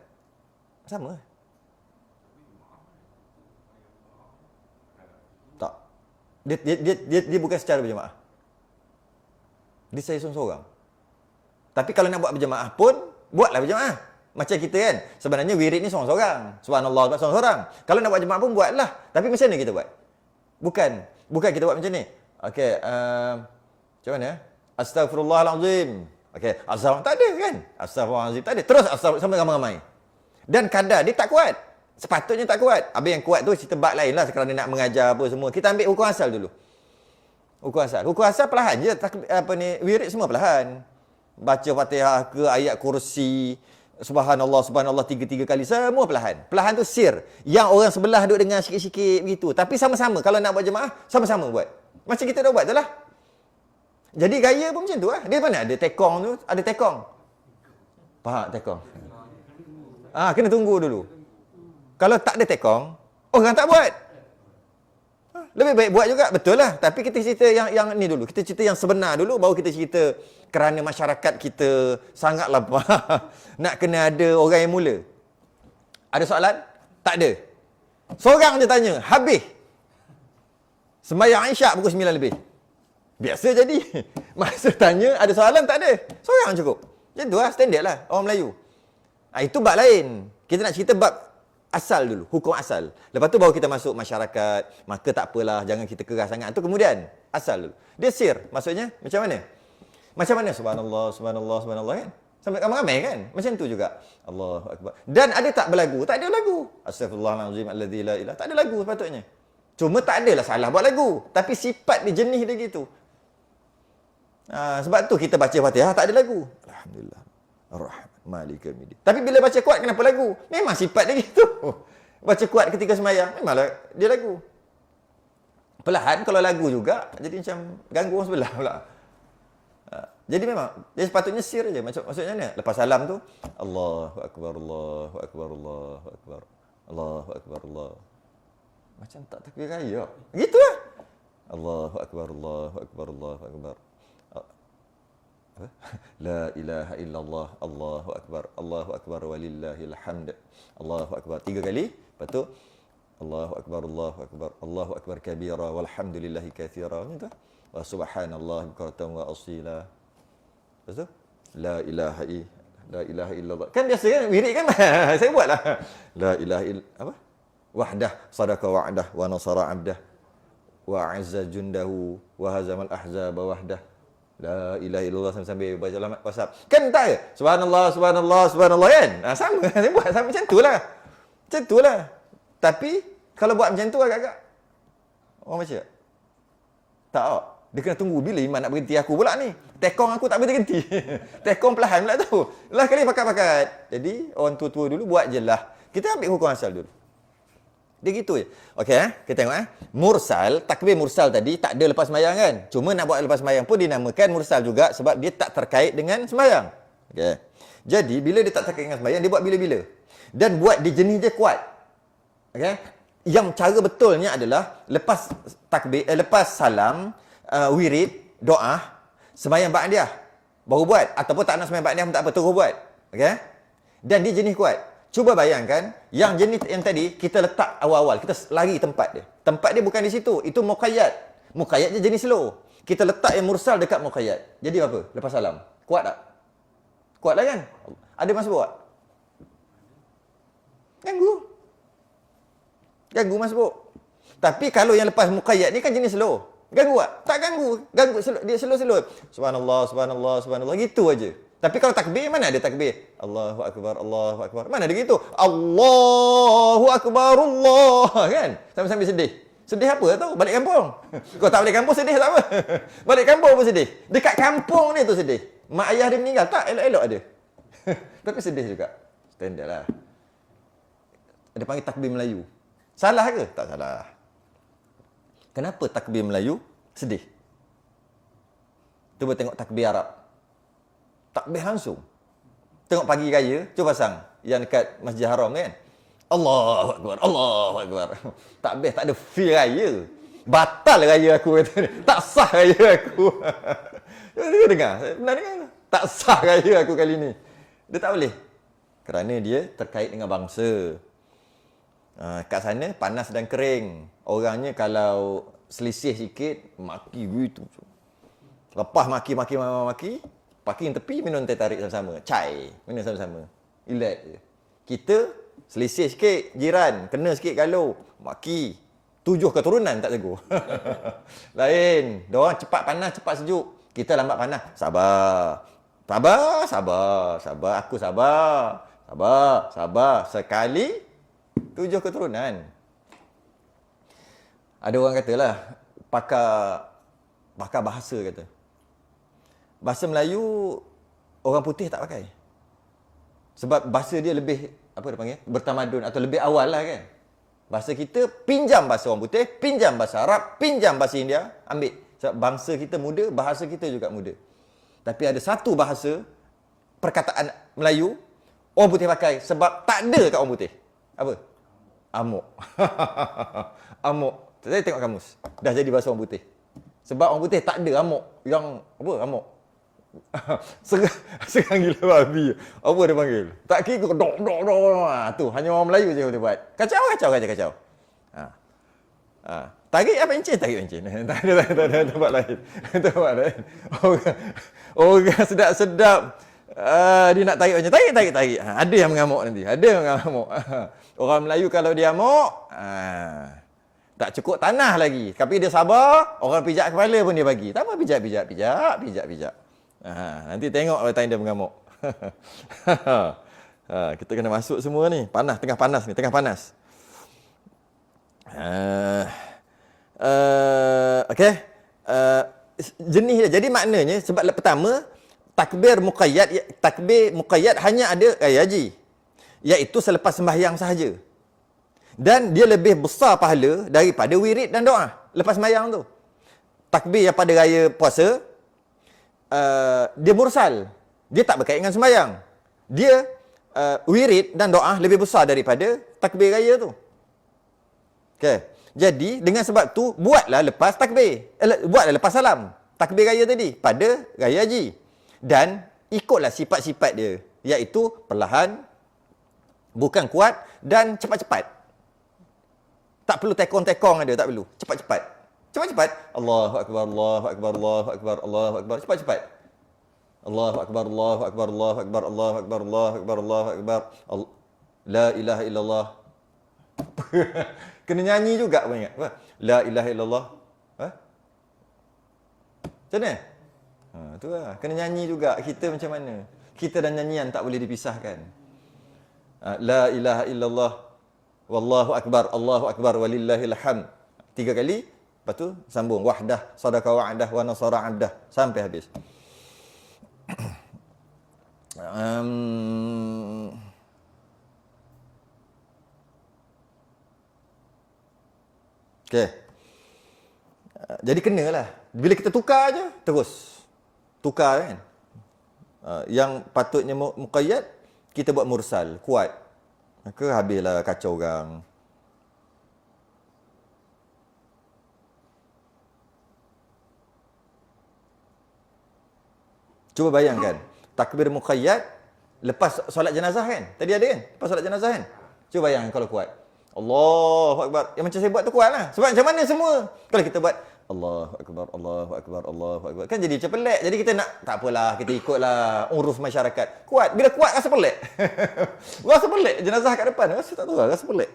Speaker 1: Sama. Tak. Dia bukan secara berjemaah. Dia saya seorang-seorang. Tapi kalau nak buat berjemaah pun buatlah berjemaah. Macam kita kan, sebenarnya wirid ni seorang-seorang. Subhanallah seorang-seorang. Kalau nak buat jemaah pun buatlah. Tapi macam mana kita buat? Bukan kita buat macam ni. Okey, macam mana? Astaghfirullahalazim. Okey, tak ada kan? Astaghfirullahalazim tak ada. Terus astaghfirullah sampai ramai-ramai. Dan kadar dia tak kuat. Sepatutnya tak kuat. Habis yang kuat tu cerita bab lain lah kerana nak mengajar apa semua. Kita ambil hukum asal dulu. Hukum asal perlahan je. Wirid semua perlahan. Baca Fatihah ke ayat kursi, subhanallah 3 kali, semua perlahan. Perlahan tu sir. Yang orang sebelah duduk dengar sikit-sikit begitu. Tapi sama-sama. Kalau nak buat jemaah, sama-sama buat. Macam kita dah buat tu lah. Jadi gaya pun macam tu lah. Dia mana ada tekong tu? Ada tekong. Faham tekong? Kena tunggu dulu. Kalau tak ada tekong, orang tak buat. Lebih baik buat juga, betul lah. Tapi kita cerita yang ni dulu. Kita cerita yang sebenar dulu, baru kita cerita kerana masyarakat kita sangatlah nak kena ada orang yang mula. Ada soalan? Tak ada. Seorang je tanya, habis. Sembahyang Isyak pukul 9 lebih. Biasa jadi. Masa tanya, ada soalan? Tak ada. Seorang cukup. Macam tu lah, standard lah orang Melayu. Itu bab lain. Kita nak cerita bab asal dulu, hukum asal. Lepas tu baru kita masuk masyarakat, maka tak apalah, jangan kita keras sangat. Itu kemudian, asal dulu. Dia sir, maksudnya macam mana? Macam mana? Subhanallah kan? Sampai ramai-ramai kan? Macam tu juga. Allahu Akbar. Dan ada tak berlagu? Tak ada lagu. Astaghfirullahalazim alladzi la ilaha. Tak ada lagu sepatutnya. Cuma tak adalah salah buat lagu. Tapi sifat dia, jenis dia gitu. Sebab tu kita baca Fatihah tak ada lagu. Alhamdulillah. Ar-Rahman. Malik yaumiddin. Tapi bila baca kuat kenapa lagu? Memang sifat dia gitu. Baca kuat ketika sembahyang memanglah dia lagu. Perlahan kalau lagu juga jadi macam ganggu orang sebelah pula. Jadi memang dia sepatutnya sir aja. Maksudnya ni lepas salam tu Allahu akbar Allahu akbar Allahu akbar. Allahu akbar Allah. Macam tak takbir raya. Gitulah. Allahu akbar Allahu akbar Allahu akbar. La ilaha illallah, Allahu akbar walillahil hamd. Allahu akbar 3 kali. Lepas tu Allahu akbar kabira walhamdulillahi katsira. Macam tu. Wa subhanallah bukratan wa asila. Lepas tu la ilaha illallah. Kan biasa kan wirid kan? Saya buatlah. La ilaha wahdah sadaqa wa'dah wa nasara 'abdah wa 'azza jundahu wa hazamal ahzaba wahdah. La ilaha illallah sambil baca alamat WhatsApp. Kan tak ke? Subhanallah kan? Sama. Saya buat sama macam tu lah. Macam tu lah. Tapi, kalau buat macam tu agak-agak orang baca tak. Dia kena tunggu bila imam nak berhenti aku pula ni. Tekong aku tak berhenti. Tekong perlahan pula tu. Lah kali pakat-pakat. Jadi, orang tua-tua dulu buat je lah. Kita ambil hukum asal dulu. Dia gitu je. Okey, kita tengok mursal, takbir mursal tadi tak ada lepas sembahyang kan? Cuma nak buat lepas sembahyang pun dinamakan mursal juga sebab dia tak terkait dengan sembahyang. Okey. Jadi bila dia tak terkait dengan sembahyang, dia buat bila-bila. Dan buat di jenis dia kuat. Okey. Yang cara betulnya adalah lepas takbir lepas salam, wirid, doa, sembahyang ba'diyah baru buat ataupun tak nak sembahyang ba'diyah pun tak apa, terus buat. Okey. Dan dia jenis kuat. Cuba bayangkan, yang jenis yang tadi, kita letak awal-awal. Kita lari tempat dia. Tempat dia bukan di situ. Itu muqayyad. Muqayyad je jenis slow. Kita letak yang mursal dekat muqayyad. Jadi apa? Lepas salam. Kuat tak? Kuat lah kan? Ada mas buat? Ganggu mas buat. Tapi kalau yang lepas muqayyad ni kan jenis slow. Ganggu tak? Tak ganggu. Dia slow. Subhanallah. Gitu aja. Tapi kalau takbir, mana ada takbir? Allahu akbar. Mana ada gitu? Allahu akbar Allah. Kan? Sambil-sambil sedih. Sedih apa tahu? Balik kampung. Kau tak balik kampung sedih tak apa. Balik kampung pun sedih. Dekat kampung ni tu sedih. Mak ayah dia meninggal. Tak, elok-elok ada. Tapi sedih juga. Standard lah. Ada panggil takbir Melayu. Salah ke? Tak salah. Kenapa takbir Melayu sedih? Cuba tengok takbir Arab. Takbir langsung. Tengok pagi raya, cuba pasang yang dekat Masjid Haram kan. Allahu akbar. Takbir tak ada feel raya. Batal raya aku kata. Tak sah raya aku. Dia dengar, pernah dengar. Tak sah raya aku kali ni. Dia tak boleh. Kerana dia terkait dengan bangsa. Kat sana panas dan kering. Orangnya kalau selisih sikit maki gitu. Lepas maki, parking tepi, minum teh tarik sama-sama. Chai, minum sama-sama. Relax je. Kita selisih sikit, jiran, kena sikit galau, maki. 7 keturunan tak tegur. Lain. Diorang cepat panas, cepat sejuk. Kita lambat panas. Sabar. Sabar. Aku sabar. Sabar. Sekali 7 keturunan. Ada orang katalah, pakar bahasa kata. Bahasa Melayu, orang putih tak pakai. Sebab bahasa dia lebih, apa dia panggil? Bertamadun atau lebih awal lah kan. Bahasa kita, pinjam bahasa orang putih, pinjam bahasa Arab, pinjam bahasa India, ambil. Sebab bangsa kita muda, bahasa kita juga muda. Tapi ada satu bahasa, perkataan Melayu, orang putih pakai sebab tak ada kat orang putih. Apa? Amok. Amok. Saya tengok kamus. Dah jadi bahasa orang putih. Sebab orang putih tak ada amok. Yang, apa? Amok. Serang gila babi. Apa dia panggil? Tak kira dok. Tu, hanya orang Melayu je boleh buat. Kacau. Tarik apa encin? Tak ada tempat lain. Orang sedap-sedap. Dia nak tarik macam tarik. Ada yang mengamuk nanti. Orang Melayu kalau dia amuk, tak cukup tanah lagi. Tapi dia sabar, orang pijak kepala pun dia bagi. Tak apa, pijak. Nanti tengok kalau time dia mengamuk. Kita kena masuk semua ni. Tengah panas. Okey. Jenis dia. Jadi maknanya, sebab pertama, takbir muqayyad hanya ada raya haji. Iaitu selepas sembahyang sahaja. Dan dia lebih besar pahala daripada wirid dan doa lepas sembahyang tu. Takbir yang pada raya puasa, dia mursal. Dia tak berkait dengan sembahyang. Dia wirid dan doa lebih besar daripada takbir raya tu. Okey. Jadi dengan sebab tu buatlah lepas takbir. Buatlah lepas salam. Takbir raya tadi pada raya haji. Dan ikutlah sifat-sifat dia, iaitu perlahan, bukan kuat dan cepat-cepat. Tak perlu tekong-tekong ada, tak perlu. Cepat-cepat. Allahu akbar. Cepat-cepat. Allahu akbar. La ilaha illallah. Kena nyanyi juga, ingat. La ilaha illallah. Macam mana? Tu lah. Kena nyanyi juga. Kita macam mana? Kita dan nyanyian tak boleh dipisahkan. La ilaha illallah. Wallahu akbar. Allahu akbar. Walillahil hamd. 3 kali. Lepas tu sambung. Wahdah. Sadaqa wa'adah. Wa nasara abdah. Sampai habis. Okey. Jadi kenalah. Bila kita tukar aja, terus. Tukar kan. Yang patutnya muqayyad, kita buat mursal, kuat. Maka habislah kacau orang. Cuba bayangkan, takbir muqayyad lepas solat jenazah kan? Tadi ada kan? Lepas solat jenazah kan? Cuba bayangkan kalau kuat. Allahu akbar. Yang macam saya buat tu kuat lah. Sebab macam mana semua? Kalau kita buat Allahu akbar. Kan jadi macam pelik. Jadi kita nak, tak apalah, kita ikutlah uruf masyarakat. Kuat. Bila kuat rasa pelik. Rasa pelik. Jenazah kat depan. Rasa tak tahu lah. Rasa pelik.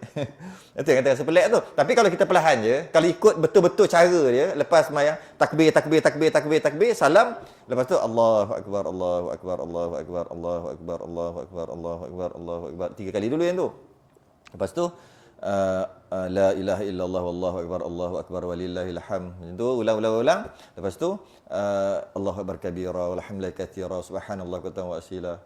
Speaker 1: Itu yang kata rasa pelik tu. Tapi kalau kita perlahan je, kalau ikut betul-betul cara dia, lepas semayang, takbir, salam. Lepas tu Allahu akbar. 3 kali dulu yang tu. Lepas tu, la ilaha illallah wallahu akbar walillahil hamd. Itu ulang. Lepas tu Allahu akbar kabira walhamdulillah katsira subhanallah wa asila.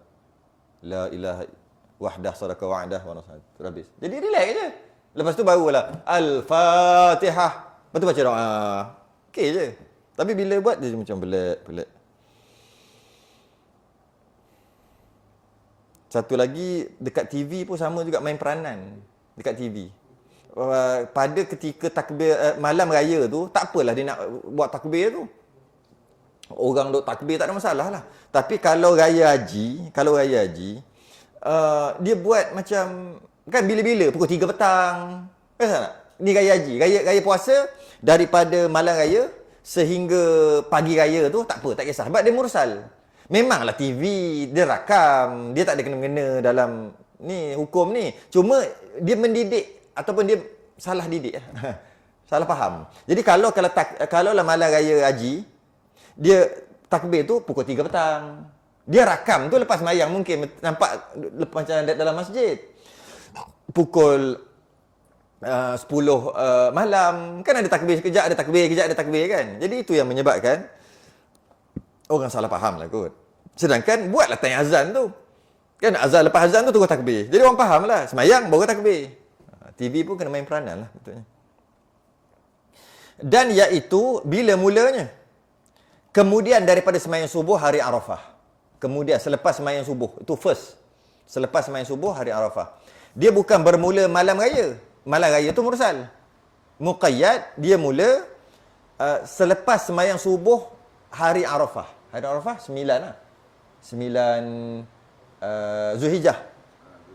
Speaker 1: La ilaha wahdah sadaqa wa'dah wa nasad. Habis. Jadi relax je. Lepas tu barulah al-Fatihah. Lepas tu baca doa. Okey je. Tapi bila buat dia macam pelik. Satu lagi, dekat TV pun sama juga, main peranan dekat TV. Pada ketika takbir malam raya tu, tak apalah dia nak buat takbir tu. Orang duk takbir tak ada masalah lah. Tapi kalau raya haji, dia buat macam, kan bila-bila pukul 3 petang. Kan tak? Ni raya haji, raya puasa daripada malam raya sehingga pagi raya tu tak apa, tak kisah. Sebab dia mursal. Memanglah TV dia rakam, dia tak ada kena-mengena dalam ni hukum ni. Cuma dia mendidik ataupun dia salah didik. Salah faham. Jadi kalau lah malam raya haji, dia takbir tu pukul 3 petang. Dia rakam tu lepas mayang mungkin nampak lepas macam dalam masjid. Pukul 10 malam kan ada takbir sekejap, ada takbir kejap, ada takbir kan. Jadi itu yang menyebabkan orang salah faham lah kot. Sedangkan buatlah time azan tu. Kan azan lepas azan tu terus takbir. Jadi orang faham lah. Semayang baru takbir. TV pun kena main peranan lah betulnya. Dan iaitu bila mulanya. Kemudian daripada semayang subuh hari Arafah. Kemudian selepas semayang subuh. Itu first. Selepas semayang subuh hari Arafah. Dia bukan bermula malam raya. Malam raya tu mursal. Muqayyad dia mula selepas semayang subuh hari Arafah. Hari Arafah 9 lah. 9 Zulhijjah.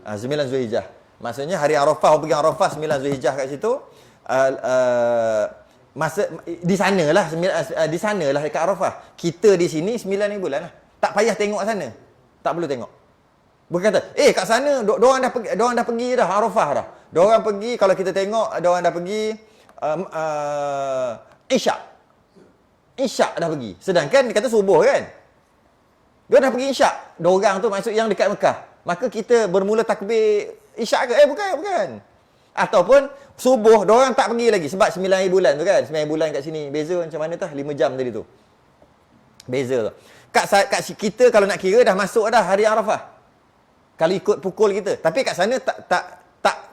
Speaker 1: 9 Zulhijjah. Maksudnya hari Arafah, orang pergi Arafah 9 Zulhijjah kat situ. Masa di sanalah di sanalah dekat Arafah. Kita di sini 9 hari bulan lah. Tak payah tengok sana. Tak perlu tengok. Bukan kata, kat sana diorang dah pergi dah Arafah dah. Diorang pergi, kalau kita tengok diorang dah pergi Isyak dah pergi. Sedangkan dia kata subuh kan. Dia dah pergi Isyak. Diorang tu maksud yang dekat Mekah. Maka kita bermula takbir Isyak ke? Bukan. Ataupun subuh, diorang tak pergi lagi. Sebab 9 hari bulan tu kan. 9 hari bulan kat sini. Beza macam mana tu? 5 jam tadi tu. Beza tu. Kat kita kalau nak kira dah masuk dah hari Arafah. Kalau ikut pukul kita. Tapi kat sana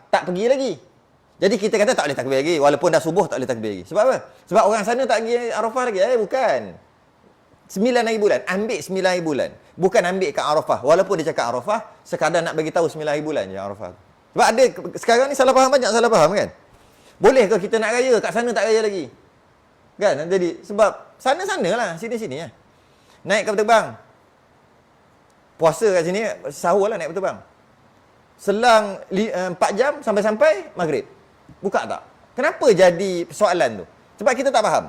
Speaker 1: tak pergi lagi. Jadi kita kata tak boleh takbir lagi. Walaupun dah subuh tak boleh takbir lagi. Sebab apa? Sebab orang sana tak pergi Arafah lagi. Bukan. 9 hari bulan. Ambil 9 hari bulan. Bukan ambil kat Arafah. Walaupun dia cakap Arafah, sekadar nak bagi tahu 9 hari bulan je Arafah. Sebab ada, sekarang ni salah faham, banyak salah faham kan? Boleh ke kita nak raya? Kat sana tak raya lagi. Kan? Jadi, sebab sana-sana lah. Sini-sini lah. Naik kapal terbang. Puasa kat sini, sahur lah naik kapal terbang. Selang 4 jam sampai-sampai maghrib. Buka tak? Kenapa jadi soalan tu? Sebab kita tak faham.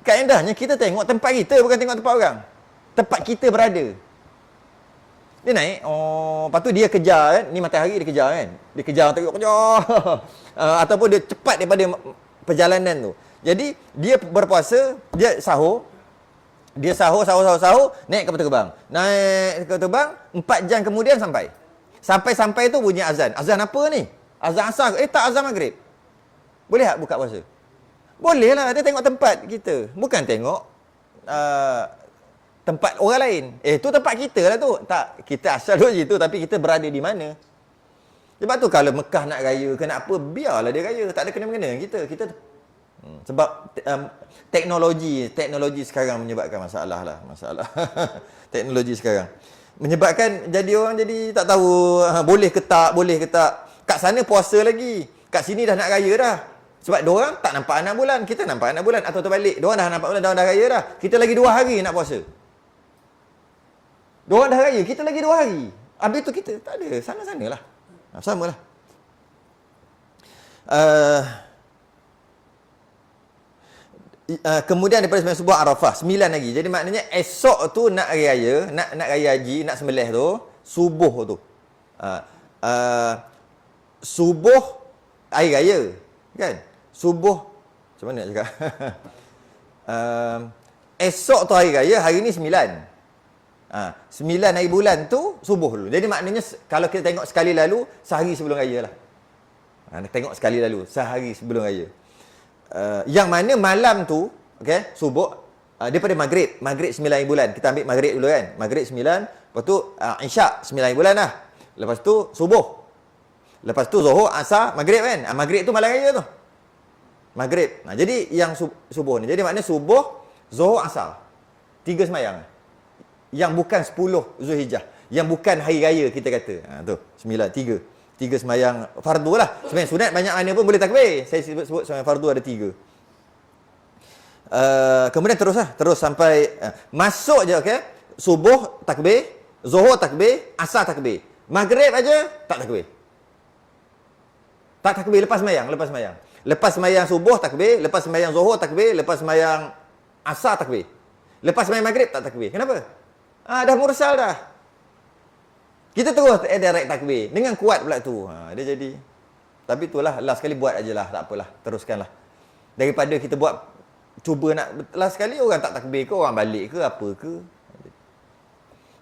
Speaker 1: Kaedahnya kita tengok tempat kita, bukan tengok tempat orang. Tempat kita berada. Dia naik, lepas tu dia kejar kan. Ni matahari dia kejar kan. Dia kejar. Ataupun dia cepat daripada perjalanan tu. Jadi, dia berpuasa, dia sahur. Dia sahur, naik kapal terbang. Naik kapal terbang, 4 jam kemudian sampai. Sampai tu bunyi azan. Azan apa ni? Azan asar. Tak, azan maghrib. Boleh tak buka puasa? Boleh lah, dia tengok tempat kita. Bukan tengok tempat orang lain. Tu tempat kita lah tu. Tak, kita asal duduk situ, tapi kita berada di mana. Sebab tu kalau Mekah nak raya ke nak apa, biarlah dia raya. Tak ada kena-mengena kita. Sebab teknologi sekarang menyebabkan masalah. Teknologi sekarang menyebabkan jadi orang jadi tak tahu boleh ke tak. Kat sana puasa lagi. Kat sini dah nak raya dah. Sebab diorang tak nampak anak bulan, kita nampak anak bulan atau terbalik. Diorang dah nampak bulan, diorang dah raya dah. Kita lagi 2 hari nak puasa. Diorang dah raya, kita lagi 2 hari. Habis tu kita tak ada, sana-sanalah. Samalah. Kemudian daripada sembahyang subuh Arafah 9 lagi. Jadi maknanya esok tu nak hari raya, nak raya haji, nak sembelih tu, subuh tu. Subuh hari raya, kan? Subuh macam mana nak cakap? Esok tu hari raya, hari ni 9. 9 hari bulan tu subuh dulu. Jadi maknanya kalau kita tengok sekali lalu, sehari sebelum raya lah. Tengok sekali lalu, sehari sebelum raya. Yang mana malam tu, okay, subuh, daripada maghrib 9 hari bulan. Kita ambil maghrib dulu kan. Maghrib 9, lepas tu isyak 9 hari bulan lah. Lepas tu subuh. Lepas tu zuhur, asar, maghrib kan. Maghrib tu malam raya tu. Maghrib. Jadi yang subuh ni. Jadi maknanya subuh, zuhur, asar. 3 semayang. Yang bukan 10 Zulhijjah. Yang bukan hari raya kita kata. Tu, 9, 3. 3 semayang fardu lah. Semayang sunat banyak mana pun boleh takbir. Saya sebut semayang fardu ada 3. Kemudian terus sampai masuk je, okey. Subuh takbir, zuhur takbir, asar takbir. Maghrib aja tak takbir. Tak takbir lepas semayang. Lepas semayang subuh takbir, lepas semayang zuhur takbir, lepas semayang asar takbir. Lepas sembahyang maghrib tak takbir. Kenapa? Dah mursal dah. Kita terus direct takbir. Dengan kuat pula tu. Dia jadi. Tapi itulah, last sekali buat ajalah. Tak apalah. Teruskanlah. Daripada kita buat, cuba nak last sekali, orang tak takbir ke, orang balik ke, apa ke.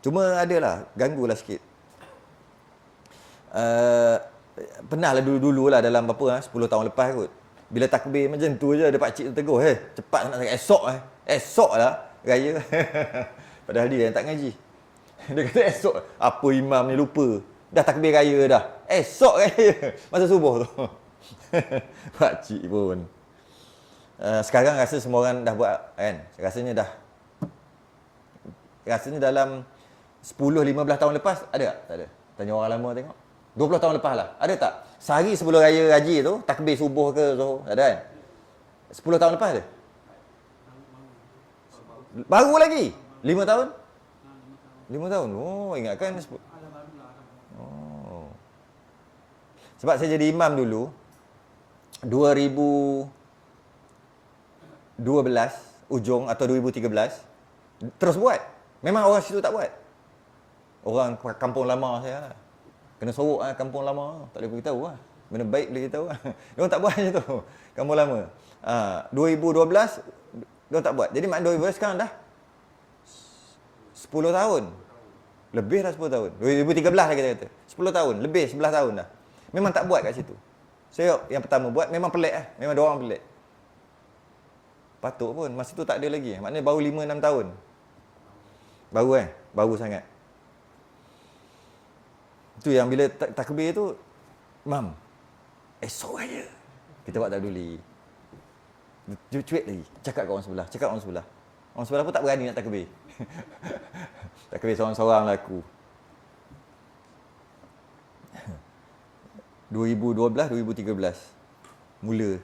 Speaker 1: Cuma adalah, ganggulah sikit. Pernah lah dulu-dulu lah, dalam 10 tahun lepas kot. Bila takbir macam tu je, ada pakcik tu tegur. Cepat nak sakit. Esok lah, raya. Padahal dia yang tak ngaji. Dia kata esok. Apa imam ni lupa. Dah takbir raya dah. Esok raya. Masa subuh tu. Pakcik pun. Sekarang rasa semua orang dah buat kan. Rasanya dalam 10-15 tahun lepas ada tak? Tak ada. Tanya orang lama tengok. 20 tahun lepas lah. Ada tak? Sehari sebelum raya haji tu, takbir subuh ke zuhur. Tak ada kan? 10 tahun lepas ada? Baru lagi? 5 tahun? 5 tahun? Oh, ingatkan. Oh. Sebab saya jadi imam dulu, 2012 ujung atau 2013, terus buat. Memang orang situ tak buat. Orang kampung lama saya lah. Kena sorok lah kampung lama. Tak boleh beritahu lah. Benda baik boleh beritahu lah. Diorang tak buat macam tu. Kampung lama. 2012, diorang tak buat. Jadi maknanya 2012 sekarang dah 10 tahun. Lebih dah 10 tahun. 2013 lah kita kata. 10 tahun. Lebih 11 tahun dah. Memang tak buat kat situ. Saya yang pertama buat memang pelik lah. Memang diorang pelik. Patut pun. Masa tu tak ada lagi. Maknanya baru 5-6 tahun. Baru Baru sangat. Itu yang bila takbir tu, Mam, esok raya. Kita buat tak peduli. Cuit lagi. Cakap kat orang sebelah. Orang sebelah pun tak berani nak takbir. Takbir seorang-seorang lah aku. 2012, 2013. Mula.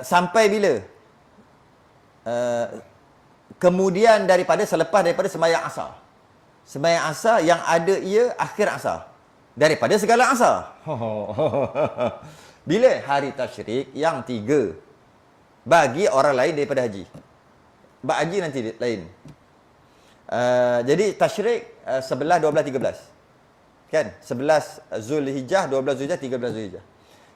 Speaker 1: Sampai bila? Kemudian selepas daripada sembahyang asar. Sembahyang asar yang ada ia akhir asar. Daripada segala asar. Bila? Hari tasyrik yang 3. Bagi orang lain daripada haji. Bak haji nanti lain. Jadi tasyrik 11, 12, 13. Kan? 11 Zulhijjah, 12 Zulhijjah, 13 Zulhijjah.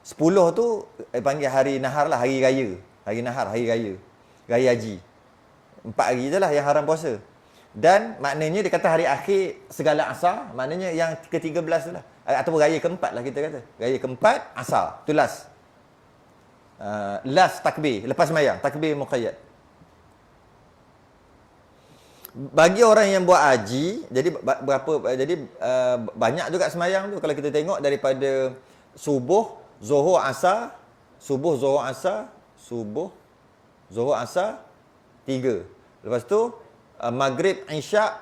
Speaker 1: 10 tu panggil hari nahar lah, hari raya. Hari nahar, hari raya. Raya haji. 4 hari je lah yang haram puasa. Dan maknanya dia kata hari akhir segala asar, maknanya yang ke-13 tu lah. Ataupun raya ke-4 lah kita kata. Raya ke-4, asar. Tu last. Last takbir. Lepas sembahyang. Takbir muqayyad. Bagi orang yang buat haji, jadi banyak juga sembahyang tu. Kalau kita tengok daripada subuh, zuhur, asar. Subuh, zuhur, asar. Subuh, zuhur, asar. 3. Lepas tu, Maghrib, Isyak,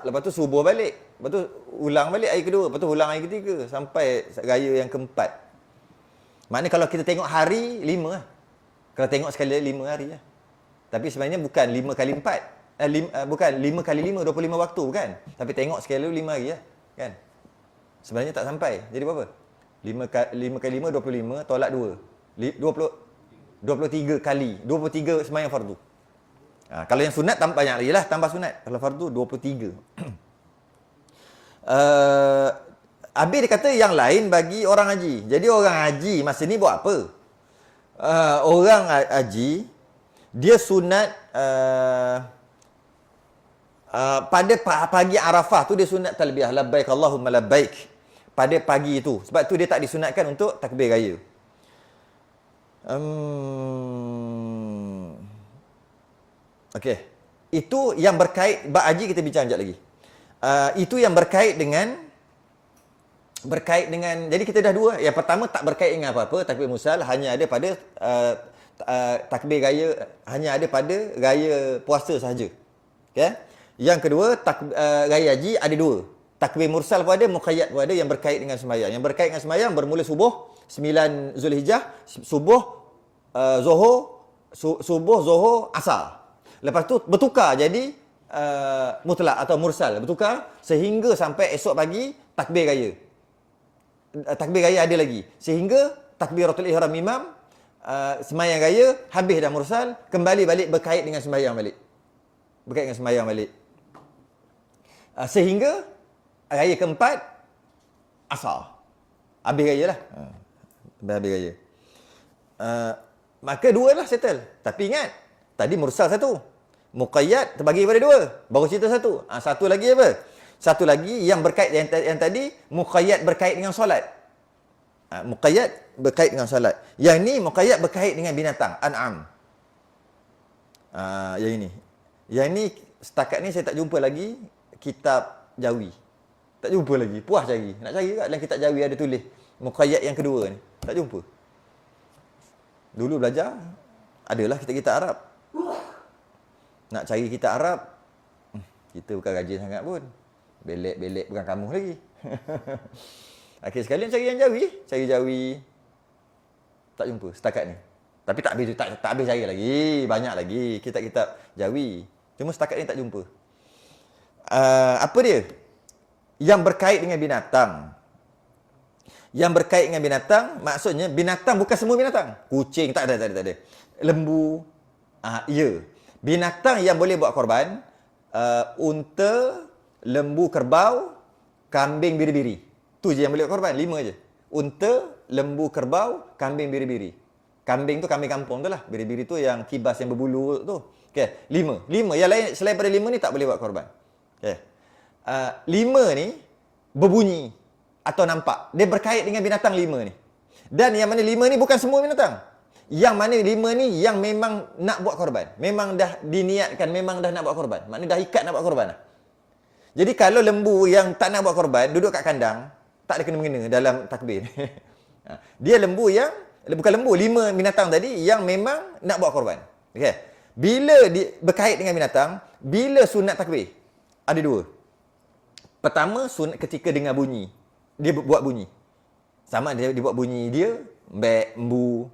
Speaker 1: lepas tu subuh balik. Lepas tu ulang balik hari kedua, lepas tu ulang hari ketiga sampai raya yang ke-4. Maknanya kalau kita tengok hari 5 lah. Kalau tengok sekali 5 hari lah. Tapi sebenarnya bukan 5 kali 4. Bukan 5 kali 5 25 waktu bukan. Tapi tengok sekali 5 hari lah, kan? Sebenarnya tak sampai. Jadi berapa? 5 kali 5 25 tolak 2. 23 kali. 23 sembahyang fardu. Kalau yang sunat tambah banyak lagi lah, tambah sunat. Kalau fardu 23. Habis dia kata yang lain bagi orang haji. Jadi orang haji masa ni buat apa? Orang haji dia sunat pada pagi Arafah tu dia sunat talbiyah labbaik Allahumma labbaik pada pagi itu. Sebab tu dia tak disunatkan untuk takbir raya. Okey. Itu yang berkait bab haji kita bincang sekejap lagi. Itu yang berkait dengan jadi kita dah dua. Yang pertama tak berkait dengan apa-apa, takbir mursal hanya ada pada takbir raya hanya ada pada raya puasa sahaja. Okey. Yang kedua raya haji ada dua. Takbir mursal pun ada, muqayyad pun ada yang berkait dengan sembahyang. Yang berkait dengan sembahyang bermula subuh 9 Zulhijjah, subuh zuhur, asar. Lepas tu bertukar jadi mutlak atau mursal. Bertukar sehingga sampai esok pagi takbir raya. Takbir raya ada lagi. Sehingga takbiratul ihram imam Sembahyang raya, habis dah mursal, kembali balik berkait dengan sembahyang balik. Berkait dengan sembahyang balik. Sehingga raya keempat, asar. Habis raya lah. Habis raya. Maka dua lah settle. Tapi ingat, tadi mursal satu. Muqayyad terbagi kepada dua. Baru cerita satu. Satu lagi apa? Satu lagi yang berkait yang tadi, muqayyad berkait dengan solat. Muqayyad berkait dengan solat. Yang ni muqayyad berkait dengan binatang, an'am. Yang ini. Yang ni setakat ni saya tak jumpa lagi kitab Jawi. Tak jumpa lagi. Puas cari. Nak cari kat dalam kitab Jawi ada tulis muqayyad yang kedua ni. Tak jumpa. Dulu belajar adalah kitab-kitab Arab. Nak cari kitab Arab, kita bukan rajin sangat pun. Belek-belek bukan kamu lagi. Akhir sekali cari yang Jawi. Cari Jawi. Tak jumpa setakat ni. Tapi tak habis cari lagi. Banyak lagi kitab-kitab Jawi. Cuma setakat ni tak jumpa. Apa dia? Yang berkait dengan binatang. Yang berkait dengan binatang, maksudnya binatang bukan semua binatang. Kucing, tak ada. Lembu, ya. Binatang yang boleh buat korban, unta, lembu, kerbau, kambing, biri-biri. Tu je yang boleh buat korban, 5 je. Unta, lembu, kerbau, kambing, biri-biri. Kambing tu kambing kampung tu lah. Biri-biri tu yang kibas yang berbulu tu. Okay. 5. Yang lain selain pada 5 ni tak boleh buat korban. Okay. 5 ni berbunyi atau nampak. Dia berkait dengan binatang 5 ni. Dan yang mana 5 ni bukan semua binatang. Yang mana 5 ni yang memang nak buat korban. Memang dah diniatkan, memang dah nak buat korban. Maknanya dah ikat nak buat korban lah. Jadi kalau lembu yang tak nak buat korban, duduk kat kandang, tak ada kena-mengena dalam takbir. Dia lembu yang, bukan lembu, 5 binatang tadi yang memang nak buat korban. Okay. Bila berkait dengan binatang, bila sunat takbir? Ada 2. Pertama, sunat ketika dengar bunyi. Dia buat bunyi. Sama dia buat bunyi dia, mbek, embu.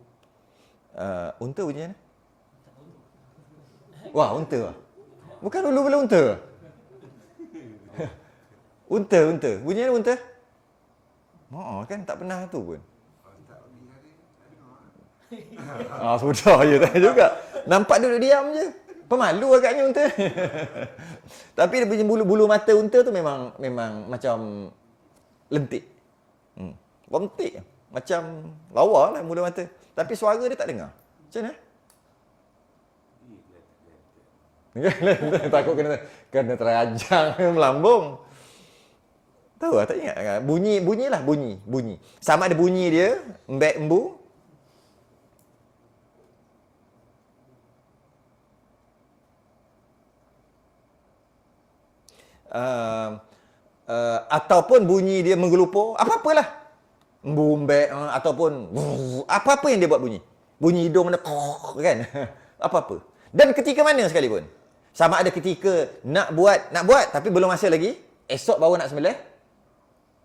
Speaker 1: Unta bunyi mana? Wah, unta. Bukan dulu bila unta. Unta. Bunyi mana unta? Kan tak pernah tu pun. Sudah je tak juga. Nampak duduk diam je. Pemalu agaknya unta. Tapi dia punya bulu mata unta tu memang macam lentik. Lentik. Macam lawa lah bulu mata. Tapi suara dia tak dengar. Macam mana? Takut kena terajang melambung. Tahu lah, tak ingat. Bunyi. Sama ada bunyi dia, mbek, embu. Ataupun bunyi dia menggelupur, apa-apalah. Embu, mbek, ataupun apa-apa yang dia buat bunyi. Bunyi hidung dia kan. Apa-apa. Dan ketika mana sekalipun. Sama ada ketika nak buat tapi belum masa lagi. Esok baru nak sembelih.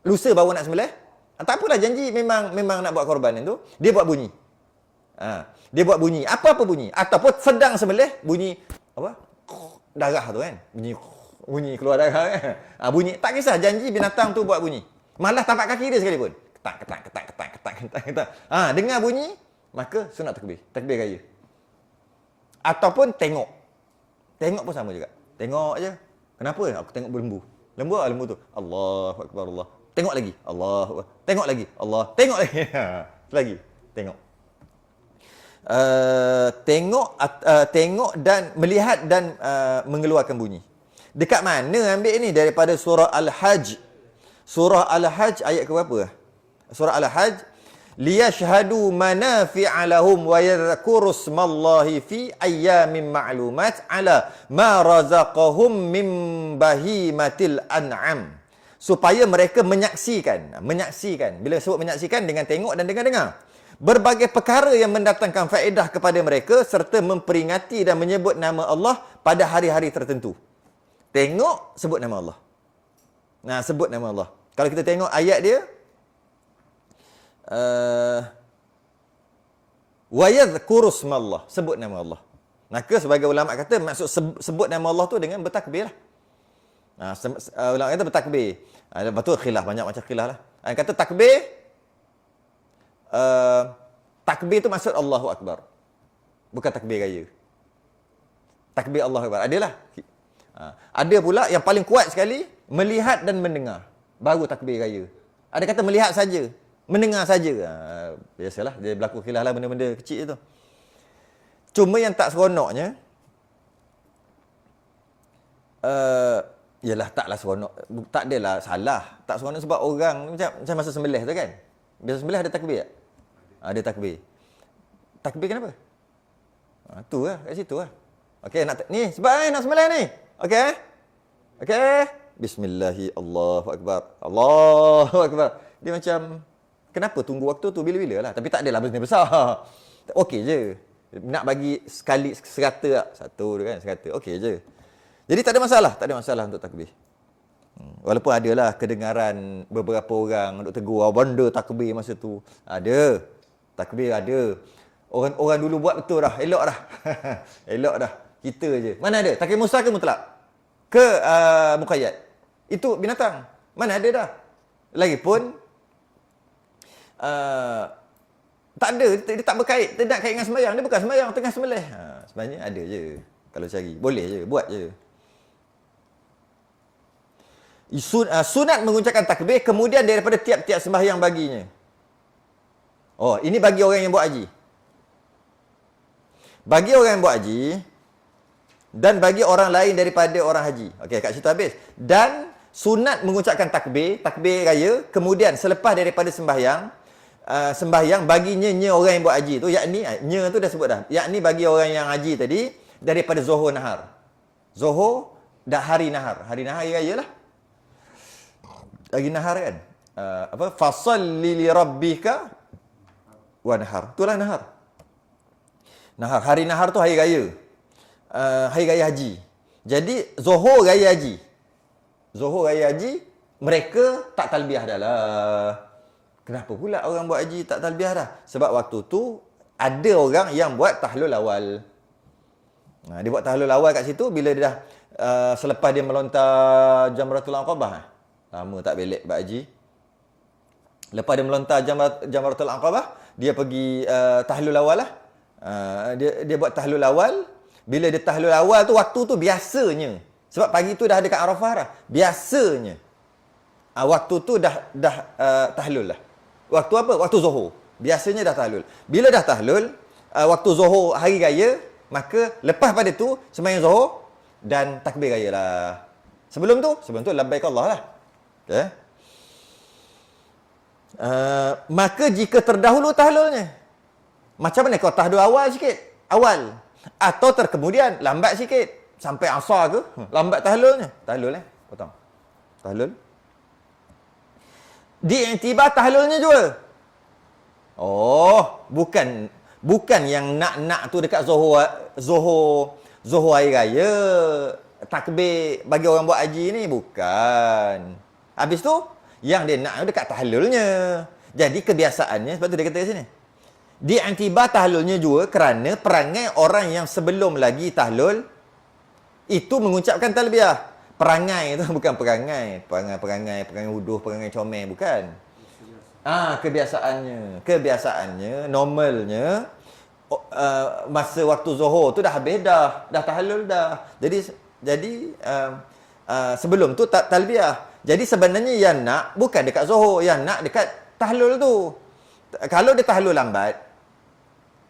Speaker 1: Lusa baru nak sembelih. Tak apalah, janji memang nak buat korban itu. Dia buat bunyi. Dia buat bunyi. Apa-apa bunyi. Ataupun sedang sembelih, bunyi apa? Darah tu kan. Bunyi keluar darah kan. Bunyi. Tak kisah, janji binatang tu buat bunyi. Malah tapak kaki dia sekalipun. Ketak. Dengar bunyi, maka sunat takbir. Takbir raya. Ataupun tengok. Tengok pun sama juga. Tengok je. Kenapa? Aku tengok lembu. Lembu tu. Allahu Akbar Allah. Tengok lagi. Allah. Tengok lagi. Allah. Tengok lagi. Lagi. Tengok. Tengok dan melihat dan mengeluarkan bunyi. Dekat mana ambil ni? Daripada surah Al-Hajj. Surah Al-Hajj ayat ke berapa? Surah Al-Hajj. Liyashhadu manafi'a lahum wa yadhkuru ismallahi fi ayyamin ma'lumat ala ma razaqahum min bahimatil an'am. Supaya mereka menyaksikan. Bila sebut menyaksikan, dengan tengok dan dengar-dengar. Berbagai perkara yang mendatangkan faedah kepada mereka serta memperingati dan menyebut nama Allah pada hari-hari tertentu. Tengok, sebut nama Allah. Sebut nama Allah. Kalau kita tengok ayat dia, wa yadhkuru ismallah, sebut nama Allah. Maka sebagai ulama kata maksud sebut nama Allah tu dengan bertakbir lah. Ulama kata bertakbir. Betul khilaf, banyak macam khilaf lah. Kata takbir Takbir tu maksud Allahu Akbar. Bukan takbir raya. Takbir Allahu Akbar. Adalah. Ada pula yang paling kuat sekali, melihat dan mendengar. Baru takbir raya. Ada kata melihat saja, mendengar saja. Biasalah, dia berlaku khilaf lah benda-benda kecil tu. Cuma yang tak seronoknya, yalah taklah seronok. Tak adalah salah. Tak seronok sebab orang, macam masa sembelih tu kan. Biasa sembelih ada takbir tak? Ada takbir. Takbir kenapa? Tu lah, kat situ lah. Okey, ni sebab nak sembelih ni. Okey? Okey? Bismillahi, Allahu Akbar. Allahu Akbar. Dia macam, kenapa tunggu waktu tu bila-bila lah. Tapi tak adalah benda besar. Okey je. Nak bagi sekali serata tak? Satu tu kan, serata. Okey je. Jadi tak ada masalah. Tak ada masalah untuk takbir. Walaupun adalah kedengaran beberapa orang untuk tegur, benda takbir masa tu. Ada. Takbir ada. Orang dulu buat betul dah. Elok dah. Elok dah. Kita je. Mana ada? Takbir mutlak ke mutlak? Ke muqayyad? Itu binatang. Mana ada dah. Lagipun tak ada. Dia tak berkait. Dia nak kait dengan sembahyang. Dia bukan sembahyang. Tengah sembelih. Sebenarnya ada je. Kalau cari. Boleh je. Buat je. Sunat mengucapkan takbir kemudian daripada tiap-tiap sembahyang baginya. Oh, ini bagi orang yang buat haji. Bagi orang yang buat haji dan bagi orang lain daripada orang haji. Okey, kat situ habis. Dan sunat mengucapkan takbir raya kemudian selepas daripada sembahyang baginya orang yang buat haji tu, yakni nya tu dah sebut dah. Yakni bagi orang yang haji tadi daripada zuhur nahar. Zuhur dah hari nahar. Hari nahar hari raya lah. Hari nahar kan. Fasalli li rabbika wa nahar. Itulah nahar. Nahar. Hari nahar tu hari raya. Hari raya haji. Jadi zuhur raya haji. Zuhur raya haji, mereka tak talbiah dah lah. Kenapa pula orang buat haji tak talbiah dah? Sebab waktu tu ada orang yang buat tahlul awal. Dia buat tahlul awal kat situ bila dia dah selepas dia melontar Jamratul Aqabah. Lama tak belik buat haji. Lepas dia melontar Jamratul Aqabah, dia pergi tahlul awal lah. Dia buat tahlul awal. Bila dia tahlul awal tu, waktu tu biasanya, sebab pagi tu dah dekat Arafah dah, biasanya waktu tu dah tahlul lah. Waktu apa? Waktu zuhur. Biasanya dah tahlul. Bila dah tahlul, waktu zuhur hari raya, maka lepas pada tu sembahyang zuhur dan takbir raya lah. Sebelum tu labbaik Allah lah. Okay. Maka jika terdahulu tahlulnya, macam mana kau tahlul awal sikit? Awal. Atau terkemudian, lambat sikit. Sampai asar ke? Lambat tahlulnya. Tahlul potong. Tahlul. Diiktibar tahlulnya juga. Oh, bukan yang nak tu dekat Zuhur hari raya. Takbir bagi orang buat haji ni. Bukan. Habis tu, yang dia nak dekat tahlulnya. Jadi kebiasaannya, sebab tu dia kata kat sini. Diiktibar tahlulnya juga kerana perangai orang yang sebelum lagi tahlul itu mengucapkan talbiyah. Perangai itu bukan perangai wuduh, perangai comel, bukan. Kebiasaannya, normalnya masa waktu zuhur tu dah habis dah tahlul dah. Jadi sebelum tu tak talbiyah. Jadi sebenarnya yang nak bukan dekat zuhur, yang nak dekat tahlul tu. Kalau dia tahlul lambat,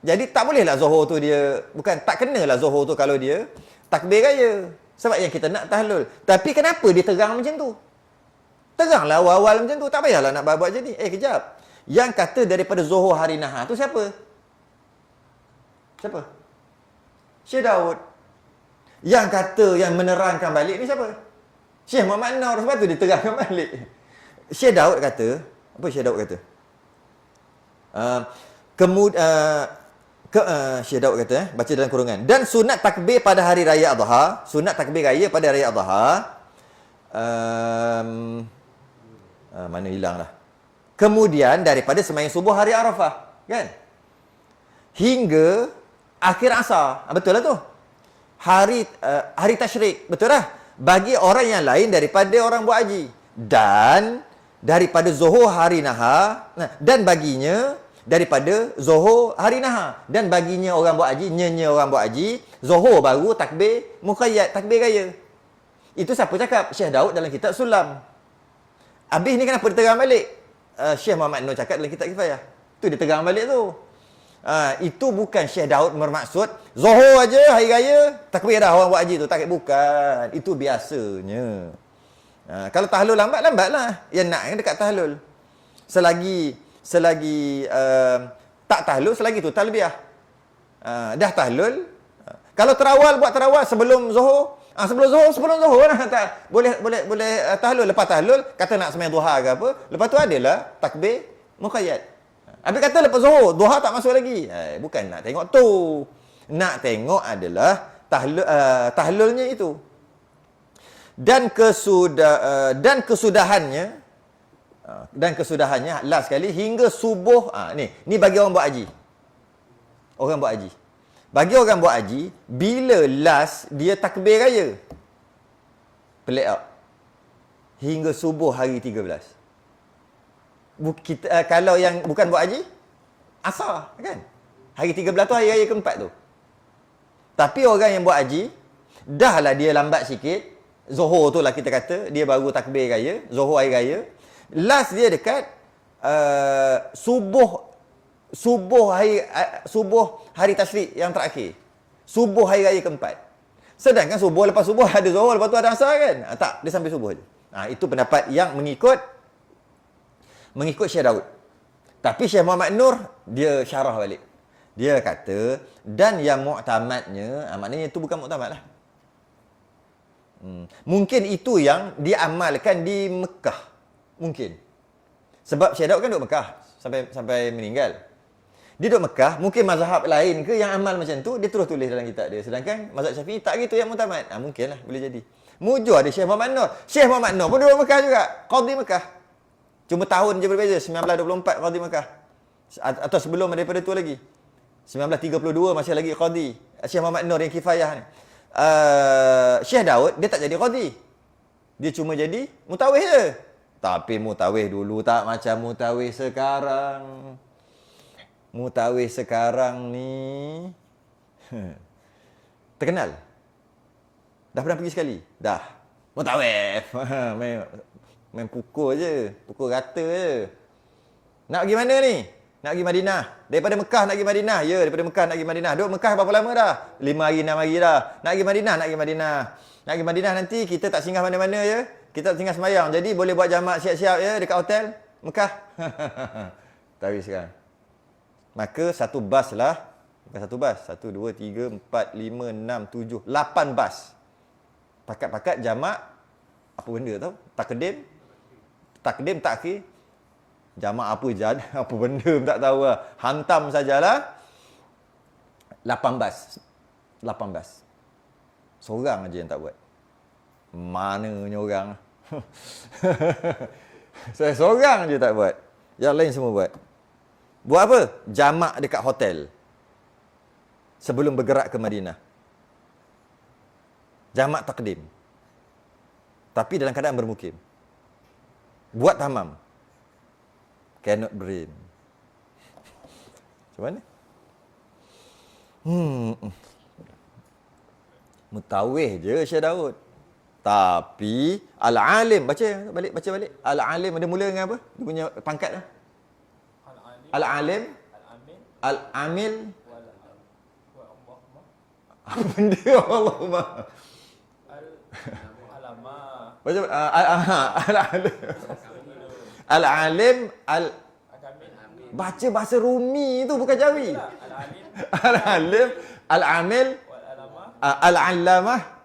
Speaker 1: jadi tak bolehlah zuhur tu dia, tak kenalah zuhur tu kalau dia takbir raya. Sebab yang kita nak tahlul. Tapi kenapa dia terang macam tu? Teranglah awal-awal macam tu. Tak payahlah nak buat jadi. Kejap. Yang kata daripada zuhur hari nahar tu siapa? Syekh Daud. Yang kata yang menerangkan balik ni siapa? Syekh Muhammad Nur. Sebab tu dia terangkan balik. Syekh Daud kata, apa Syekh Daud kata? Syekh Daud kata, baca dalam kurungan. Dan sunat takbir pada hari raya Adha, sunat takbir raya pada hari Adha, mana hilang dah. Kemudian daripada sembahyang subuh hari Arafah, kan? Hingga akhir asar. Betul lah tu. Hari tasyrik, betul lah. Bagi orang yang lain daripada orang buat haji. Dan daripada zuhur hari nahar, dan baginya daripada Zuhur hari nahar. Dan baginya orang buat haji, nyenya orang buat haji, Zuhur baru takbir muqayyad, takbir raya. Itu siapa cakap? Syekh Daud dalam kitab Sulam. Habis ni kenapa dia terang balik? Syekh Muhammad Nur cakap dalam kitab Kifayah. Tu dia terang balik tu. Itu bukan Syekh Daud bermaksud Zuhur aja hari raya takbir dah orang buat haji tu. Tak, bukan. Itu biasanya. Kalau tahlul lambatlah. Yang nak yang dekat tahlul. Selagi tak tahlul, selagi tu talbiyah. Dah tahlul. Kalau buat terawal sebelum Zuhur. Sebelum Zuhur lah. Tak, boleh tahlul. Lepas tahlul, kata nak sembahyang duha ke apa. Lepas tu adalah takbir muqayyad. Habis kata lepas Zuhur, duha tak masuk lagi. Bukan nak tengok tu. Nak tengok adalah tahlulnya itu. Dan kesudahannya last sekali hingga subuh. Ni bagi orang buat haji. Orang buat haji. Bagi orang buat haji, bila last dia takbir raya? Pelik tak? Hingga subuh hari 13. Kalau yang bukan buat haji, asar, kan? Hari 13 tu hari raya keempat tu. Tapi orang yang buat haji, dah lah dia lambat sikit. Zuhur tu lah kita kata, dia baru takbir raya, Zuhur hari raya. Last dia dekat subuh hari tasyrik yang terakhir. Subuh hari raya keempat. Sedangkan subuh lepas subuh ada Zuhur, lepas tu ada asar kan? Tak, dia sampai subuh je. Itu pendapat yang mengikut Syekh Daud. Tapi Syekh Muhammad Nur, dia syarah balik. Dia kata, dan yang mu'tamadnya, maknanya itu bukan mu'tamad lah. Mungkin itu yang diamalkan di Mekah. Mungkin. Sebab Syekh Daud kan duduk Mekah sampai meninggal. Dia duduk Mekah, mungkin mazhab lain ke yang amal macam tu, dia terus tulis dalam kitab dia. Sedangkan mazhab Syafi'i tak gitu yang mu'tamad. Mungkin lah, boleh jadi. Mujur ada Syekh Muhammad Nur. Syekh Muhammad Nur pun duduk Mekah juga. Qadhi Mekah. Cuma tahun je berbeza, 1924 Qadhi Mekah. Atau sebelum daripada tu lagi. 1932 masih lagi Qadhi. Syekh Muhammad Nur yang Kifayah ni. Syekh Daud, dia tak jadi Qadhi. Dia cuma jadi mutawih je. Tapi mutawih dulu tak macam mutawih sekarang. Mutawih sekarang ni terkenal. Dah pernah pergi sekali? Dah. Mutawih. Main pukul je. Pukul rata je. Nak pergi mana ni? Nak pergi Madinah. Daripada Mekah nak pergi Madinah. Ya, daripada Mekah nak pergi Madinah. Duduk Mekah berapa lama dah? 5 hari, 6 hari dah. Nak pergi Madinah, nak pergi Madinah. Nak pergi Madinah nanti kita tak singgah mana-mana ya. Kita tak singgah sembahyang. Jadi boleh buat jamak siap-siap ya dekat hotel Mekah. Tahu sekarang. Maka satu bas lah. Bukan satu bas. 1, 2, 3, 4, 5, 6, 7, 8 bas. Pakat-pakat jamak. Apa benda tau? Takdim, takhir. Jamak apa benda pun tak tahu lah. Hantam sajalah. 8 bas. Seorang aja yang tak buat. Mananya orang. Saya seorang je tak buat. Yang lain semua buat. Buat apa? Jamak dekat hotel. Sebelum bergerak ke Madinah. Jamak takdim. Tapi dalam keadaan bermukim. Buat tamam. Cannot brain. Macam mana? Mutawih je Syekh Daud. Tapi Al-Alim, baca balik. Al-Alim ada mula dengan apa? Dia punya pangkat lah. Al-Alim, Al-Amil. Apa benda Allahumma? Baca Al-Alim, baca bahasa Rumi tu bukan Jawi. Al-Alim, Al-Amil, Al-Allamah.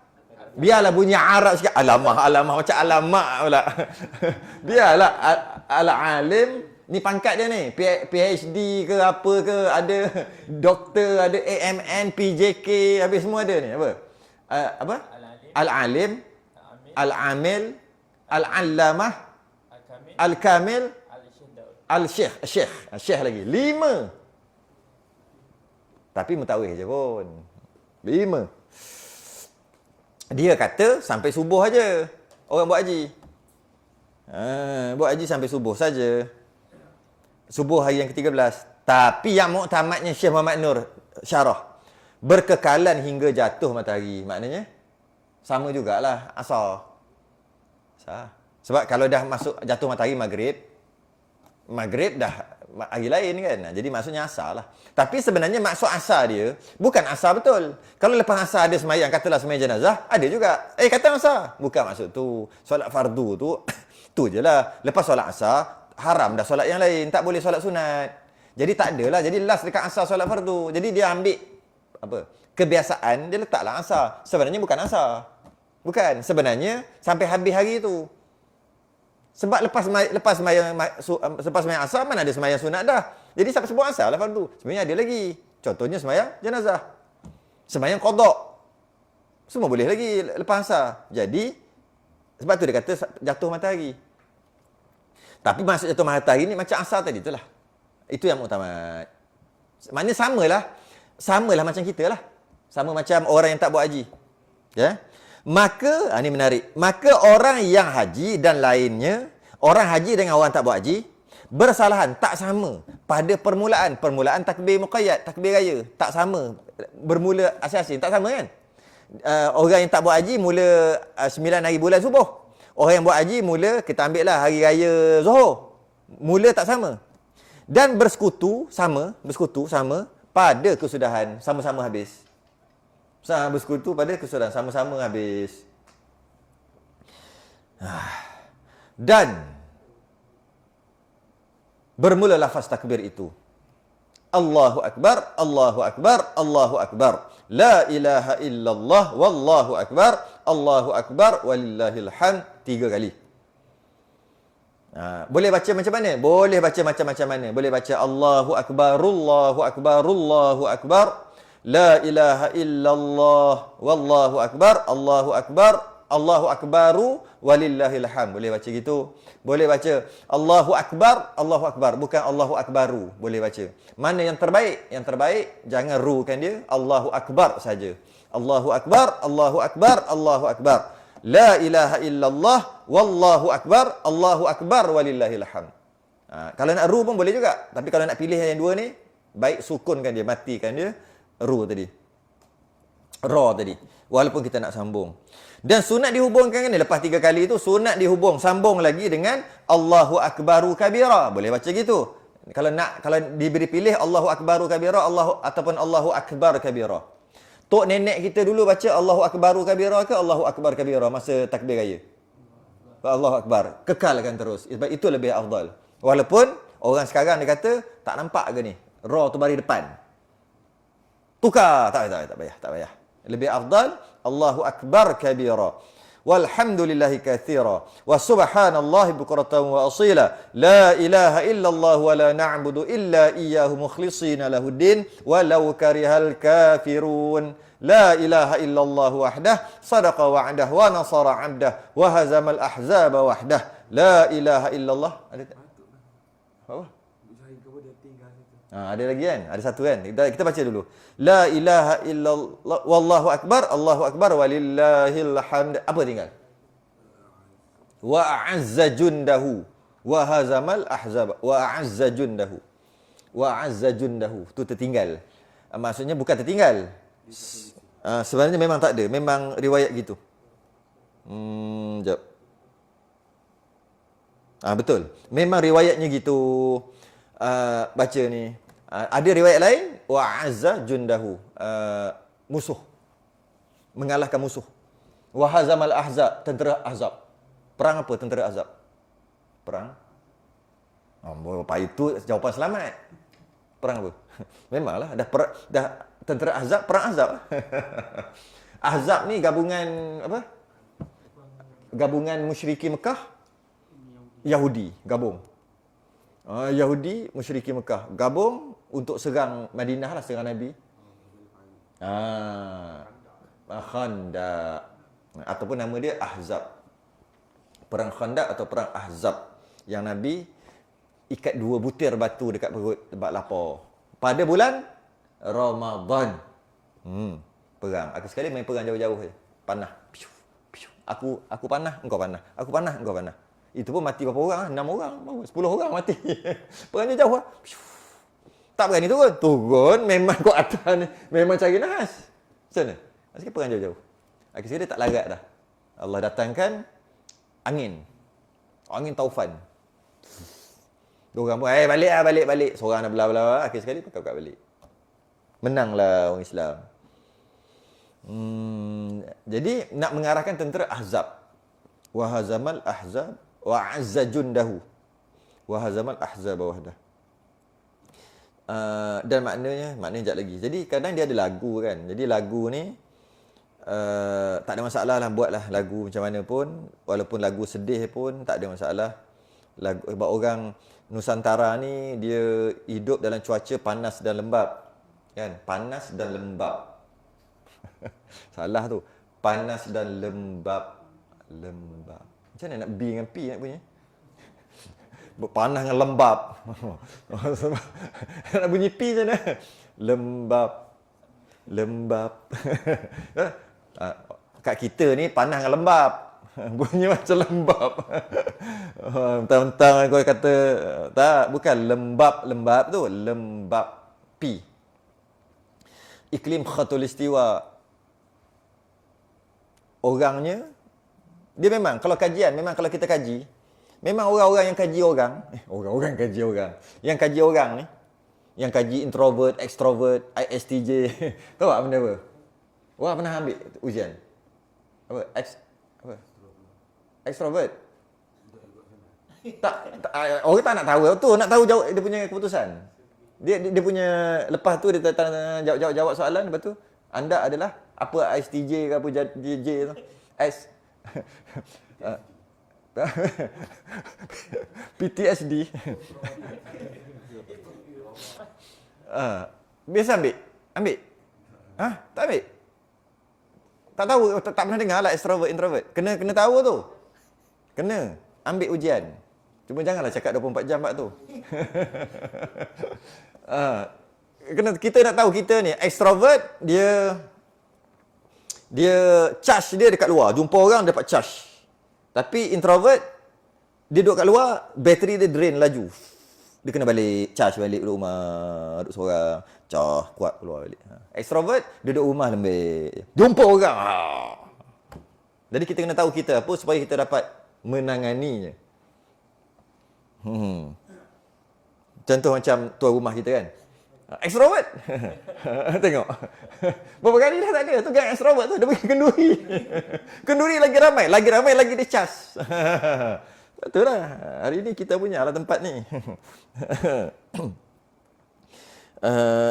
Speaker 1: Biarlah bunyi Arab sikit. Alamah macam alamak pula. Biarlah Al-Alim, ni pangkat dia ni. PhD ke apa ke, ada doktor, ada AMN, PJK, habis semua ada ni. Apa? Al-Alim, Al-Amil, Al-Allamah, Al-Kamil, Al-Syekh lagi. 5. Tapi mutawih je pun. 5. Dia kata sampai subuh aja orang buat haji. Buat haji sampai subuh saja. Subuh hari yang ke-13. Tapi yang muktamadnya Syekh Muhammad Nur syarah, berkekalan hingga jatuh matahari. Maknanya sama jugalah asar. Sah. Sebab kalau dah masuk jatuh matahari maghrib dah hari lain kan. Jadi maksudnya asar lah. Tapi sebenarnya maksud asar dia bukan asar betul. Kalau lepas asar ada semayang, katalah semayang jenazah, ada juga. Kata asar. Bukan maksud tu. Solat fardu tu, tu je lah. Lepas solat asar, haram dah solat yang lain. Tak boleh solat sunat. Jadi tak adalah. Jadi last dekat asar solat fardu. Jadi dia ambil kebiasaan, dia letaklah asar. Sebenarnya bukan asar. Bukan. Sebenarnya sampai habis hari tu. Sebab lepas sembahyang asar, mana ada sembahyang sunat dah. Jadi sampai sebut asar lah fardu. Sebenarnya ada lagi. Contohnya sembahyang jenazah. Sembahyang qada. Semua boleh lagi lepas asar. Jadi, sebab tu dia kata jatuh matahari. Tapi maksud jatuh matahari ni macam asar tadi tu lah. Itu yang muktamad. Maknanya samalah macam kita lah. Sama macam orang yang tak buat haji. Ya? Maka, ini menarik. Maka orang yang haji dan lainnya, orang haji dengan orang tak buat haji, bersalahan tak sama pada permulaan. Permulaan takbir muqayyad, takbir raya. Tak sama. Bermula asing-asing. Tak sama kan? Orang yang tak buat haji mula 9 hari bulan subuh. Orang yang buat haji mula, kita ambil lah hari raya Zuhur. Mula tak sama. Dan bersekutu sama pada kesudahan. Sama-sama habis. Bersekutu pada kesudahan, sama-sama habis. Dan bermula lafaz takbir itu. Allahu Akbar, Allahu Akbar, Allahu Akbar. La ilaha illallah, wallahu akbar, Allahu Akbar, walillahil hamd. 3 kali. Boleh baca macam mana? Boleh baca macam-macam mana. Boleh baca Allahu Akbar, Allahu Akbar, Allahu Akbar. La ilaha illallah, wallahu akbar, Allahu akbar, Allahu akbaru, walillahil hamd. Boleh baca gitu. Boleh baca Allahu akbar, Allahu akbar. Bukan Allahu akbaru. Boleh baca. Mana yang terbaik? Yang terbaik, jangan rukan dia. Allahu akbar saja. Allahu akbar, Allahu akbar, Allahu akbar. La ilaha illallah, wallahu akbar, Allahu akbar, walillahil hamd. Kalau nak ru pun boleh juga. Tapi kalau nak pilih yang dua ni, baik sukunkan dia, matikan dia. Ru tadi. Ra tadi. Walaupun kita nak sambung. Dan sunat dihubungkan kan, lepas 3 kali itu sunat sambung lagi dengan Allahu Akbaru Kabira. Boleh baca gitu. Kalau diberi pilih Allahu Akbaru Kabira, ataupun Allahu Akbar Kabira. Tok nenek kita dulu baca Allahu Akbaru Kabira ke Allahu Akbar Kabira masa takbir raya? Allahu Akbar. Kekalkan terus. Sebab itu lebih afdal. Walaupun orang sekarang dia kata tak nampak ke ni? Ra tu baris depan. Tukar. Tak payah. Lebih afdal Allahu Akbar kabira. Walhamdulillahi katsira. Wa subhanallahi bukratan wa asila. La ilaha illallah wa la na'budu illa iyyahu mukhlishina lahuddin walau karihal kafirun. La ilaha illallah wahdah sadaqa wa'dah wa nasara 'abdah wa hazamal ahzaba wahdah. La ilaha illallah. Ada tak? Apa? Ada lagi kan? Ada satu kan? Kita baca dulu. La ilaha illallah wallahu akbar, Allahu akbar walillahil hamd. Apa tinggal? Wa a'azza jundahu wa hazamal ahzab. Wa a'azza jundahu. Wa a'azza jundahu. Tu tertinggal. Maksudnya bukan tertinggal. Sebenarnya memang tak ada. Memang riwayat gitu. Jap. Betul. Memang riwayatnya gitu. Baca ni. Ada riwayat lain, wa'azza jundahu, musuh, mengalahkan musuh. Wa hazamal ahzab, tentera ahzab. Perang apa tentera ahzab? Perang? Apa itu jawapan selamat. Perang apa? Memanglah dah tentera ahzab, perang ahzab. Ahzab ni gabungan apa? Gabungan musyriki Mekah, Yahudi gabung. Yahudi, musyriki Mekah gabung untuk serang Madinah lah, serang Nabi. Khandaq. Ataupun nama dia Ahzab. Perang Khandaq atau perang Ahzab. Yang Nabi ikat 2 butir batu dekat perut sebab lapar. Pada bulan Ramadan. Perang. Aku sekali main perang jauh-jauh je. Panah. Aku panah, engkau panah. Aku panah, engkau panah. Itu pun mati berapa orang? 6 orang, 10 orang mati. Perangnya jauh lah. Tak berani turun. Turun memang kau atas ni. Memang cari nahas. Macam mana? Asyik perang jauh-jauh. Akhirnya dia tak larat dah. Allah datangkan angin. Angin taufan. Dua orang pun, balik. Seorang dah belah-belah. Akhir sekali pakat balik. Menanglah orang Islam. Jadi nak mengarahkan tentera Ahzab. Wahazamal ahzab wa azza jundahu. Wahazamal ahzab wahdah. Dan maknanya sekejap lagi. Jadi kadang dia ada lagu kan. Jadi lagu ni tak ada masalah lah, buatlah lagu macam mana pun, walaupun lagu sedih pun tak ada masalah. Lagu sebab orang Nusantara ni dia hidup dalam cuaca panas dan lembap. Kan? Panas dan lembap. Salah tu. Panas dan lembap. Macam mana nak B dengan P nak bunyi? Panas dengan lembap. Nak bunyi P macam mana? Lembap. Kat kita ni panas dengan lembap. Bunyi macam lembap. Mentang-mentang kau kata tak, bukan lembap tu, lembap P. Iklim khatulistiwa. Orangnya dia memang kalau kajian, memang kalau kita kaji, memang orang-orang yang kaji orang, orang-orang kaji orang. Yang kaji orang ni, yang kaji introvert, extrovert, ISTJ. Tahu tak benda apa? Wah, pernah ambil ujian. Apa? Extrovert. Tak, orang tak nak tahu tu, nak tahu jawab dia punya keputusan. Dia punya lepas tu dia jawab soalan, lepas tu anda adalah apa ISTJ ke apa JJ tu. PTSD. Biasa ambil. Tak ambil. Tak tahu, tak pernah dengar lah extrovert, introvert. Kena tahu tu. Kena ambil ujian. Cuma janganlah cakap 24 jam tu. Kita nak tahu kita ni extrovert, dia charge dia dekat luar. Jumpa orang dapat charge. Tapi introvert, dia duduk kat luar, bateri dia drain laju. Dia kena balik, charge balik rumah, duduk seorang, charge kuat keluar balik. Extrovert, dia duduk rumah lembik. Jumpa orang. Jadi kita kena tahu kita apa supaya kita dapat menanganinya. Contoh macam tuan rumah kita kan. Extrovert. Tengok. Berapa kali dah tak ada. Tu gang extrovert tu. Dia pergi kenduri. Kenduri lagi ramai lagi dia cas. Itulah. Hari ni kita punya lah tempat ni.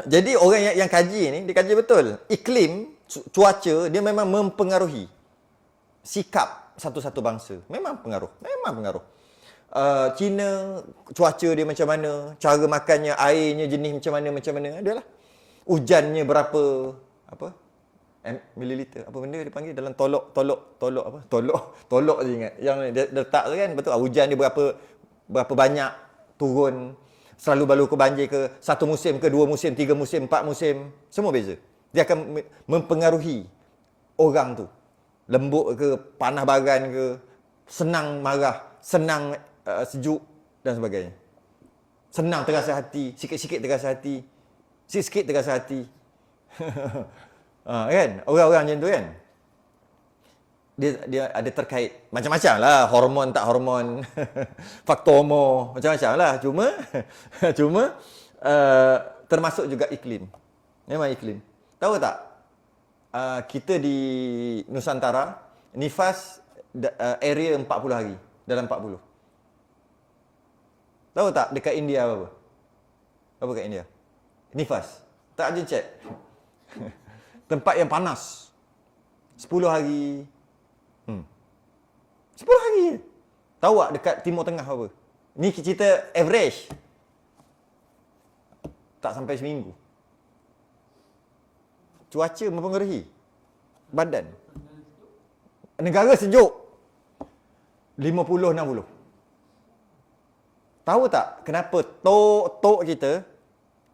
Speaker 1: Jadi orang yang kaji ni, dia kaji betul. Iklim, cuaca, dia memang mempengaruhi sikap satu-satu bangsa. Memang pengaruh. Cina, cuaca dia macam mana, cara makannya, airnya jenis macam mana, adalah. Hujannya berapa, mililiter, apa benda dia panggil dalam tolok apa? Tolok je ingat. Yang dia letak tu kan, betul. Hujan dia berapa banyak turun, selalu berlaku banjir ke, satu musim ke, 2 musim, 3 musim, 4 musim, semua beza. Dia akan mempengaruhi orang tu. Lembut ke, panas baran ke, senang marah, senang sejuk dan sebagainya. Senang terasa hati, sikit-sikit terasa hati. Kan? Orang-orang macam tu kan? Dia ada terkait macam-macam lah, hormon tak hormon, faktor umur, macam-macam lah. Cuma termasuk juga iklim. Memang iklim. Tahu tak? Kita di Nusantara, nifas area 40 hari, dalam 40. Tahu tak dekat India apa? Apa kat India? Nifas. Tak ada cek. Tempat yang panas. 10 hari. 10 hari. Tahu tak dekat Timur Tengah apa? Ni cerita average. Tak sampai seminggu. Cuaca mempengaruhi badan. Negara sejuk 50-60. Tahu tak kenapa tok kita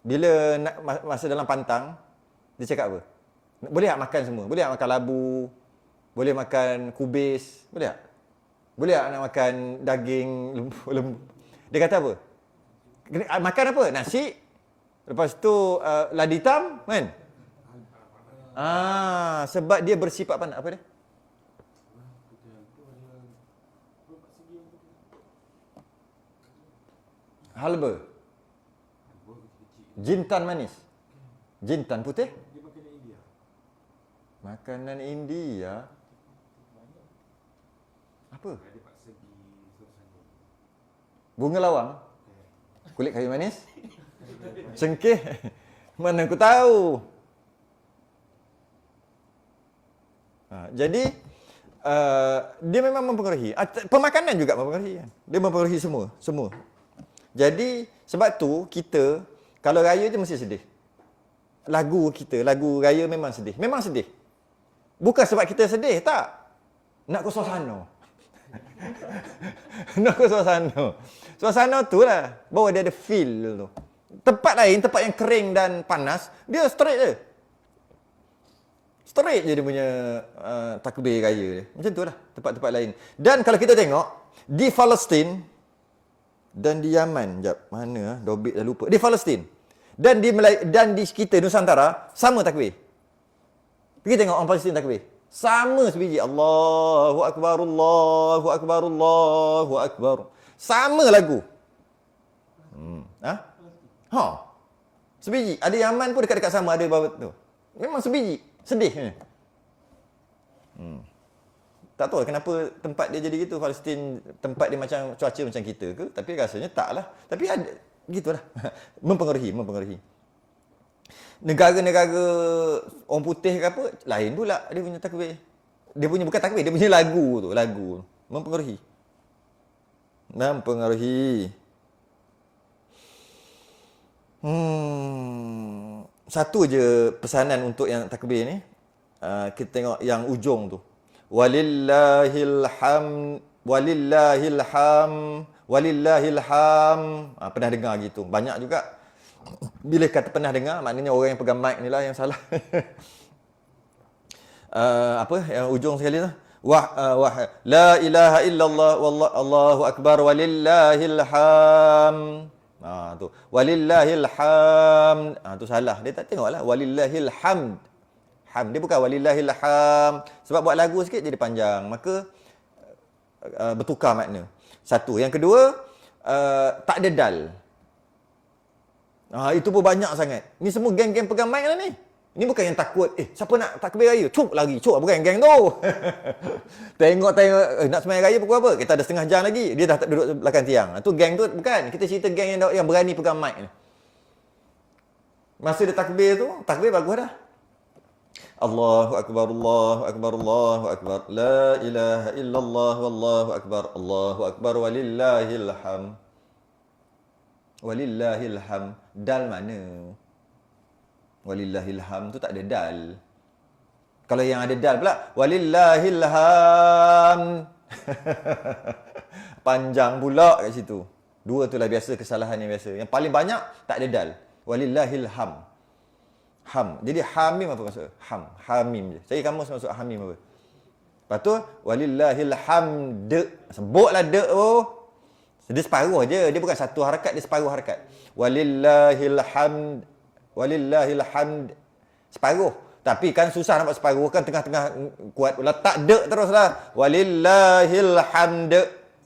Speaker 1: bila nak masa dalam pantang dia cakap apa? Boleh tak makan semua? Boleh tak makan labu? Boleh makan kubis? Boleh tak? Boleh tak nak makan daging lembu? Dia kata apa? Makan apa? Nasi, Lepas tu ladi hitam kan? Sebab dia bersifat panas. Apa dia? Halba. Jintan manis. Jintan putih? Makanan India. Apa? Bunga lawang? Kulit kayu manis? Cengkeh? Mana aku tahu? Jadi, dia memang mempengaruhi. Pemakanan juga mempengaruhi. Dia mempengaruhi semua. Jadi, sebab tu kita, kalau raya je mesti sedih. Lagu raya memang sedih. Memang sedih. Bukan sebab kita sedih, tak. Nak ke suasana. Nak ke suasana. Suasana tu lah. Bawa dia ada feel tu. Tempat lain, tempat yang kering dan panas, dia straight je. Straight je dia punya takbir raya dia. Macam tu lah tempat-tempat lain. Dan kalau kita tengok, di Palestin dan di Yaman, mana Dobit dah lupa. Di Palestin dan di kita Nusantara, sama takbir. Pergi tengok orang Palestin takbir. Sama sebiji. Allahu Akbar, Allahu Akbar, Allahu Akbar. Sama lagu. Sebiji. Ada Yaman pun dekat-dekat sama ada bawah tu. Memang sebiji. Sedih. Tak tahu kenapa tempat dia jadi gitu. Palestin tempat dia macam cuaca macam kita ke? Tapi rasanya tak lah. Tapi ada gitulah. mempengaruhi. Negara-negara orang putih ke apa, lain pula dia punya takbir. Dia punya bukan takbir, dia punya lagu. Mempengaruhi. Satu je pesanan untuk yang takbir ni. Kita tengok yang ujung tu. Walillahil ham. Pernah dengar gitu. Banyak juga. Bila kata pernah dengar, maknanya orang yang pegang mic ni lah yang salah. Yang ujung sekali tu. La ilaha illallah wallahu akbar walillahil ham. Tu. Walillahil hamd. Tu salah. Dia tak tengoklah. Walillahil hamd. Dia bukan walillahil ham. Sebab buat lagu sikit jadi panjang. Maka bertukar makna. Satu. Yang kedua, tak ada dal. Itu pun banyak sangat. Ni semua geng-geng pegang mic lah ni. Ini bukan yang takut. Siapa nak takbir raya? Cuk lagi. Bukan geng tu. Tengok. Nak sembahyang raya pukul apa? Kita ada setengah jam lagi. Dia dah duduk belakang tiang. Tu geng tu bukan. Kita cerita geng yang berani pegang mic ni. Masa dia takbir tu, takbir bagus dah. Allahu Akbar, Allahu Akbar, Allahu Akbar. La ilaha illallah wallahu akbar. Allahu Akbar walillahil ham. Walillahil ham. Dal mana? Walillahil ham tu tak ada dal. Kalau yang ada dal pula, walillahil ham. Panjang pula kat situ. Dua tu lah biasa kesalahan yang biasa. Yang paling banyak tak ada dal. Walillahil ham. Jadi hamim apa maksud? Hamim je. Cari kamus maksud hamim apa? Lepas tu walillahil hamd. Sebutlah de tu. Dia separuh je. Dia bukan satu harakat, dia separuh harakat. Walillahil hamd. Separuh. Tapi kan susah nak buat separuh. Kan tengah-tengah kuat. Letak de terus lah. Walillahil hamd.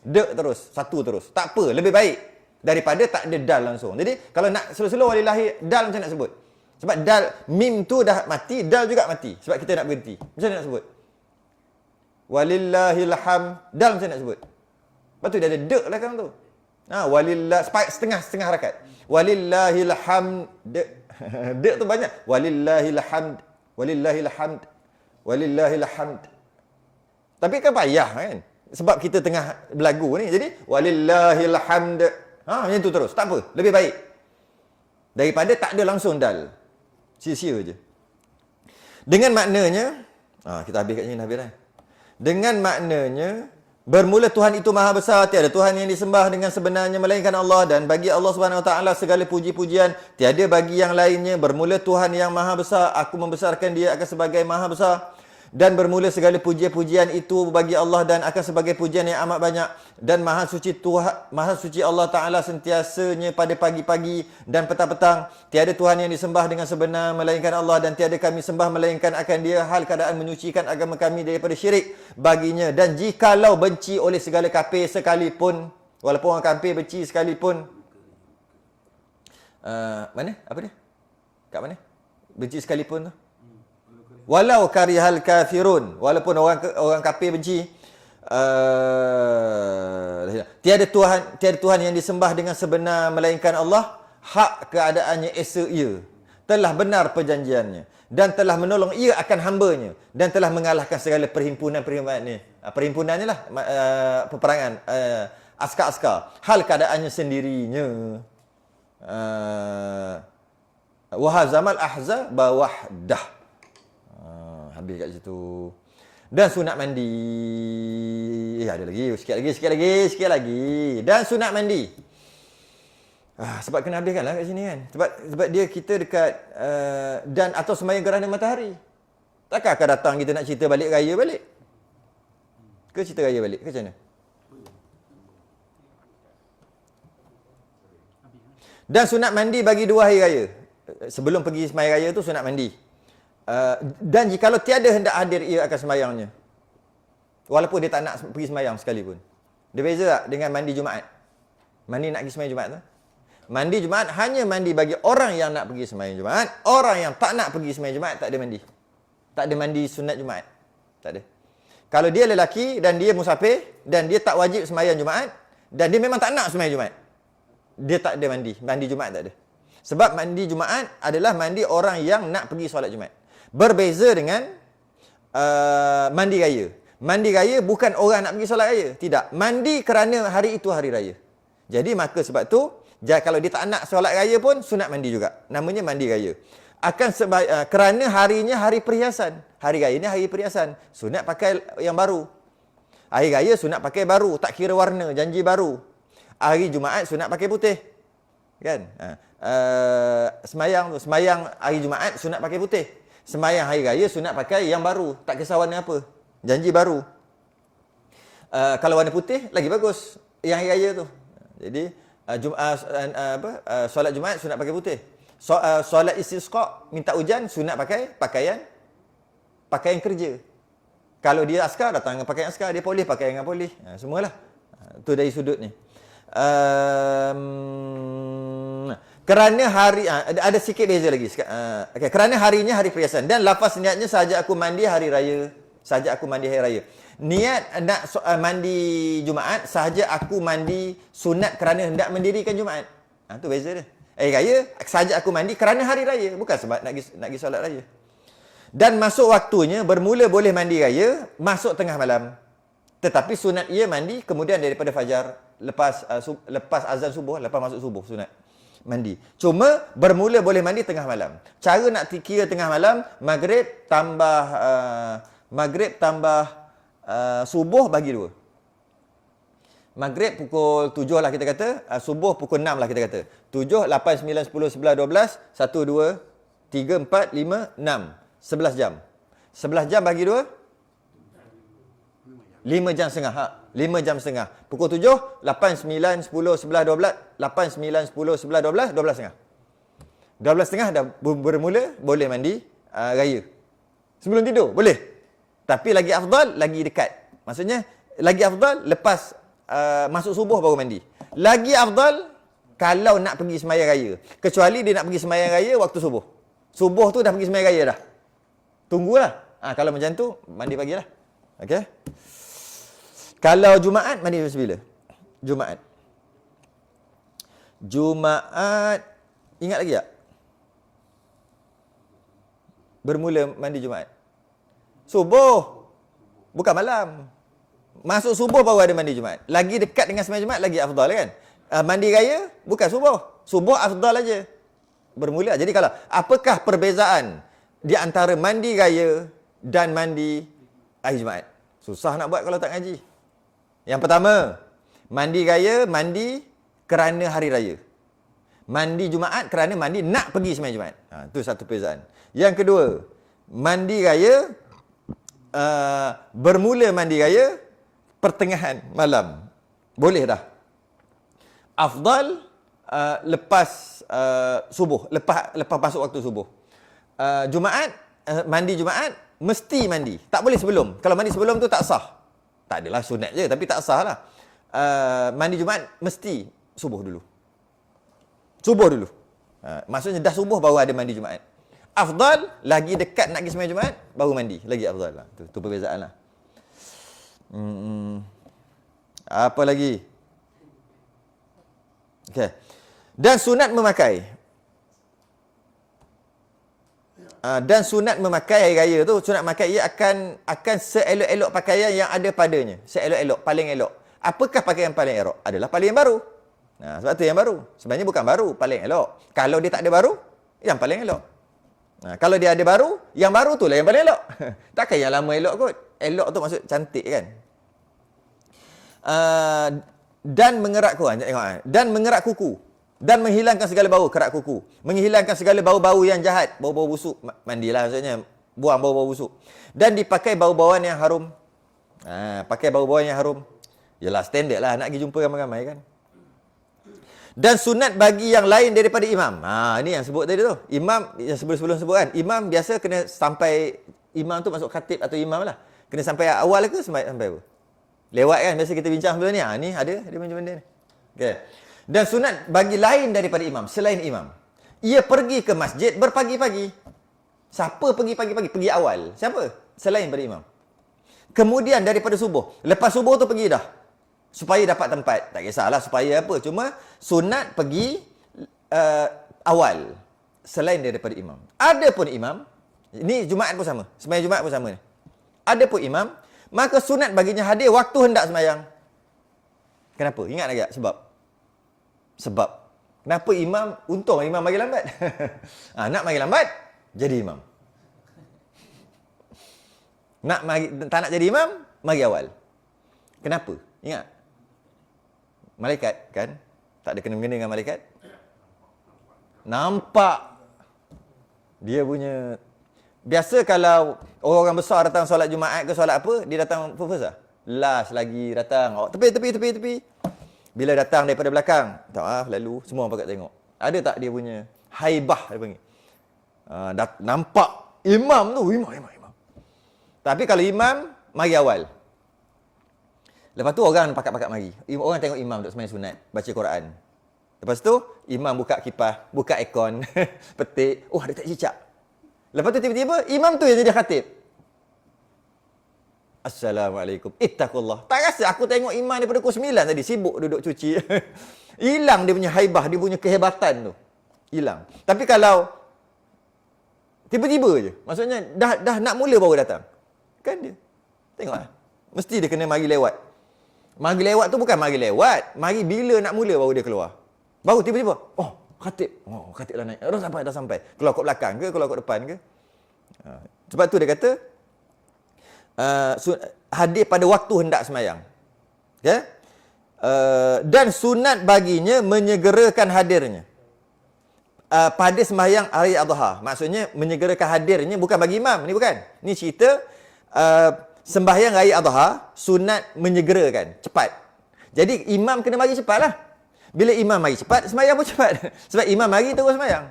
Speaker 1: De terus. Satu terus. Tak apa. Lebih baik daripada tak ada dal langsung. Jadi kalau nak slow-slow walillahi, dal macam nak sebut? Sebab dal, mim tu dah mati, dal juga mati. Sebab kita nak berhenti. Macam mana nak sebut? Walillahil hamd. Dal macam nak sebut? Lepas tu dia ada de lah kan tu. Setengah harakat. Walillahil hamd. De tu banyak. Walillahil hamd. Tapi kan payah kan? Sebab kita tengah berlagu ni. Jadi walillahil hamd. Macam tu terus. Tak apa. Lebih baik daripada tak ada langsung dal. Sia-sia je. Dengan maknanya, kita habis kat sini dah. Dengan maknanya, bermula Tuhan itu maha besar, tiada Tuhan yang disembah dengan sebenarnya melainkan Allah, dan bagi Allah Subhanahu Wa Taala segala puji-pujian, tiada bagi yang lainnya. Bermula Tuhan yang maha besar, aku membesarkan dia akan sebagai maha besar. Dan bermula segala pujian-pujian itu bagi Allah dan akan sebagai pujian yang amat banyak. Dan maha suci Allah Ta'ala sentiasanya pada pagi-pagi dan petang-petang. Tiada Tuhan yang disembah dengan sebenar melainkan Allah, dan tiada kami sembah melainkan akan Dia, hal keadaan menyucikan agama kami daripada syirik baginya. Dan jikalau benci oleh segala kafir sekalipun, walaupun orang kafir benci sekalipun, mana? Apa dia? Kat mana? Benci sekalipun tu. Walau karihal kafirun, walaupun orang kafir benci, tiada Tuhan yang disembah dengan sebenar melainkan Allah, hak keadaannya esa ia, telah benar perjanjiannya dan telah menolong ia akan hambanya dan telah mengalahkan segala perhimpunan-perhimpunan ni. Perhimpunannya lah, peperangan, askar-askar, hal keadaannya sendirinya. Wahazamal ahzab wahdah. Habis kat situ. Dan sunat mandi. Ada lagi. Sikit lagi. Dan sunat mandi. Sebab kena habiskan lah kat sini kan. Sebab dia kita dekat dan atau sembahyang gerhana matahari. Takkan akan datang kita nak cerita balik raya balik? Ke cerita raya balik? Ke macam mana? Dan sunat mandi bagi 2 hari raya. Sebelum pergi sembahyang raya tu sunat mandi. Dan jikalau tiada hendak hadir ia akan sembahyangnya, walaupun dia tak nak pergi sembahyang sekalipun. Dia beza tak dengan mandi Jumaat? Mandi nak pergi sembahyang Jumaat tu? Mandi Jumaat hanya mandi bagi orang yang nak pergi sembahyang Jumaat. Orang yang tak nak pergi sembahyang Jumaat tak ada mandi. Tak ada mandi sunat Jumaat. Tak ada. Kalau dia lelaki dan dia musafir dan dia tak wajib sembahyang Jumaat dan dia memang tak nak sembahyang Jumaat, dia tak ada mandi. Mandi Jumaat tak ada. Sebab mandi Jumaat adalah mandi orang yang nak pergi solat Jumaat. Berbeza dengan mandi raya. Mandi raya bukan orang nak pergi solat raya. Tidak. Mandi kerana hari itu hari raya. Jadi maka sebab tu, kalau dia tak nak solat raya pun, sunat mandi juga. Namanya mandi raya. Kerana harinya hari perhiasan. Hari raya ni hari perhiasan. Sunat pakai yang baru. Hari raya sunat pakai baru. Tak kira warna, janji baru. Hari Jumaat sunat pakai putih. Kan? Semayang hari Jumaat sunat pakai putih. Sembahyang hari raya sunat pakai yang baru, tak kisah warna apa, janji baru. Kalau warna putih lagi bagus yang hari raya tu. Jadi solat Jumaat sunat pakai putih. Solat istisqa minta hujan sunat pakai pakaian kerja. Kalau dia askar datang dengan pakaian askar, dia polis pakai dengan polis. Semualah. Tu dari sudut ni. Kerana hari ada sikit beza lagi. Okay. Kerana harinya hari perhiasan dan lafaz niatnya sahaja aku mandi hari raya. Sahaja aku mandi hari raya. Niat nak mandi Jumaat, sahaja aku mandi sunat kerana hendak mendirikan Jumaat. Tu beza dia. Raya sahaja aku mandi kerana hari raya, bukan sebab nak pergi solat raya. Dan masuk waktunya bermula boleh mandi raya masuk tengah malam. Tetapi sunat ia mandi kemudian daripada fajar, lepas azan subuh, lepas masuk subuh sunat mandi. Cuma bermula boleh mandi tengah malam. Cara nak kira tengah malam, maghrib tambah subuh bagi 2. Maghrib pukul 7 lah kita kata, subuh pukul 6 lah kita kata. 7, 8, 9, 10, 11, 12, 1, 2, 3, 4, 5, 6. 11 jam. 11 jam bagi 2? 5 jam setengah. 5 jam setengah. Pukul 7, 8, 9, 10, 11, 12, 8, 9, 10, 11, 12, 12 setengah. 12 setengah dah bermula, boleh mandi raya. Sebelum tidur, boleh. Tapi lagi afdal, lagi dekat. Maksudnya, lagi afdal lepas masuk subuh baru mandi. Lagi afdal, kalau nak pergi sembahyang raya. Kecuali dia nak pergi sembahyang raya waktu subuh. Subuh tu dah pergi sembahyang raya dah. Tunggulah. Kalau macam tu, mandi pagi lah. Okey. Kalau Jumaat, mandi bila? Jumaat, ingat lagi tak? Bermula mandi Jumaat. Subuh. Bukan malam. Masuk subuh baru ada mandi Jumaat. Lagi dekat dengan sembahyang Jumaat, lagi afdal kan? Mandi raya, bukan subuh. Subuh afdal aja. Bermula. Jadi kalau, apakah perbezaan di antara mandi raya dan mandi hari Jumaat? Susah nak buat kalau tak ngaji. Yang pertama, mandi raya, mandi kerana hari raya. Mandi Jumaat kerana mandi nak pergi sembahyang Jumaat. Itu satu perbezaan. Yang kedua, mandi raya bermula mandi raya pertengahan malam. Boleh dah. Afdal lepas subuh, lepas masuk waktu subuh. Jumaat, mandi Jumaat mesti mandi. Tak boleh sebelum. Kalau mandi sebelum tu tak sah. Tak adalah sunat je tapi tak sah lah. Mandi Jumaat mesti subuh dulu. Subuh dulu. Maksudnya dah subuh baru ada mandi Jumaat. Afdal lagi dekat nak pergi sembahyang Jumaat baru mandi, lagi afdal lah. Tu perbezaan lah. Apa lagi? Okey. Dan sunat memakai. Dan sunat memakai hari raya tu, sunat memakai ia akan seelok-elok pakaian yang ada padanya. Seelok-elok, paling elok. Apakah pakaian paling elok? Adalah paling yang baru. Sebab tu yang baru. Sebenarnya bukan baru, paling elok. Kalau dia tak ada baru, yang paling elok. Kalau dia ada baru, yang baru tu lah yang paling elok. Takkan yang lama elok kot. Elok tu maksud cantik kan. Dan mengerak kuku. Dan menghilangkan segala bau kerak kuku. Menghilangkan segala bau-bau yang jahat. Bau-bau busuk. Mandilah maksudnya. Buang bau-bau busuk. Dan dipakai bau-bauan yang harum. Pakai bau-bauan yang harum. Yalah standard lah. Nak pergi jumpa ramai-ramai kan. Dan sunat bagi yang lain daripada imam. Ni yang sebut tadi tu. Imam, yang sebelum sebut kan. Imam biasa kena sampai, imam tu masuk khatib atau imam lah. Kena sampai awal ke sampai apa? Lewat kan. Biasa kita bincang sebelum ni. Ni ada macam benda ni. Okay. Dan sunat bagi lain daripada imam, selain imam. Ia pergi ke masjid berpagi-pagi. Siapa pergi pagi-pagi? Pergi awal. Siapa? Selain daripada imam. Kemudian daripada subuh. Lepas subuh tu pergi dah. Supaya dapat tempat. Tak kisahlah supaya apa. Cuma sunat pergi awal. Selain daripada imam. Ada pun imam. Ini Jumaat pun sama. Sembahyang Jumaat pun sama. Ada pun imam. Maka sunat baginya hadir waktu hendak sembahyang. Kenapa? Ingat tak? Sebab kenapa imam, untung imam mari lambat. Nak mari lambat, jadi imam. Tak nak jadi imam, mari awal. Kenapa? Ingat. Malaikat kan? Tak ada kena-mengena dengan malaikat. Nampak dia punya. Biasa kalau orang besar datang solat Jumaat ke solat apa, dia datang first lah. Last lagi datang. Tepi. Bila datang daripada belakang, lalu semua orang pakat tengok. Ada tak dia punya haibah dia panggil. Nampak imam tu, imam. Tapi kalau imam, mari awal. Lepas tu orang pakat-pakat mari. Orang tengok imam duduk sembahyang sunat, baca Quran. Lepas tu, imam buka kipas, buka aircon, petik. Ada tak cicak. Lepas tu tiba-tiba, imam tu yang jadi khatib. Assalamualaikum. Ittaqullah. Tak rasa aku tengok imam daripada pukul 9 tadi. Sibuk duduk cuci. Hilang dia punya haibah, dia punya kehebatan tu. Hilang. Tapi kalau tiba-tiba je. Maksudnya dah nak mula baru datang. Kan dia. Tengoklah. Mesti dia kena mari lewat. Mari lewat tu bukan mari lewat. Mari bila nak mula baru dia keluar. Baru tiba-tiba. Khatib. Khatib lah naik. Dah sampai. Keluar kat belakang ke? Keluar kat depan ke? Sebab tu dia kata, hadir pada waktu hendak sembahyang. Okay? Dan sunat baginya menyegerakan hadirnya. Pada sembahyang hari Adha. Maksudnya menyegerakan hadirnya bukan bagi imam. Ni bukan. Ni cerita sembahyang hari Adha, sunat menyegerakan. Cepat. Jadi imam kena mari cepat lah. Bila imam mari cepat, sembahyang pun cepat. Sebab imam mari terus sembahyang.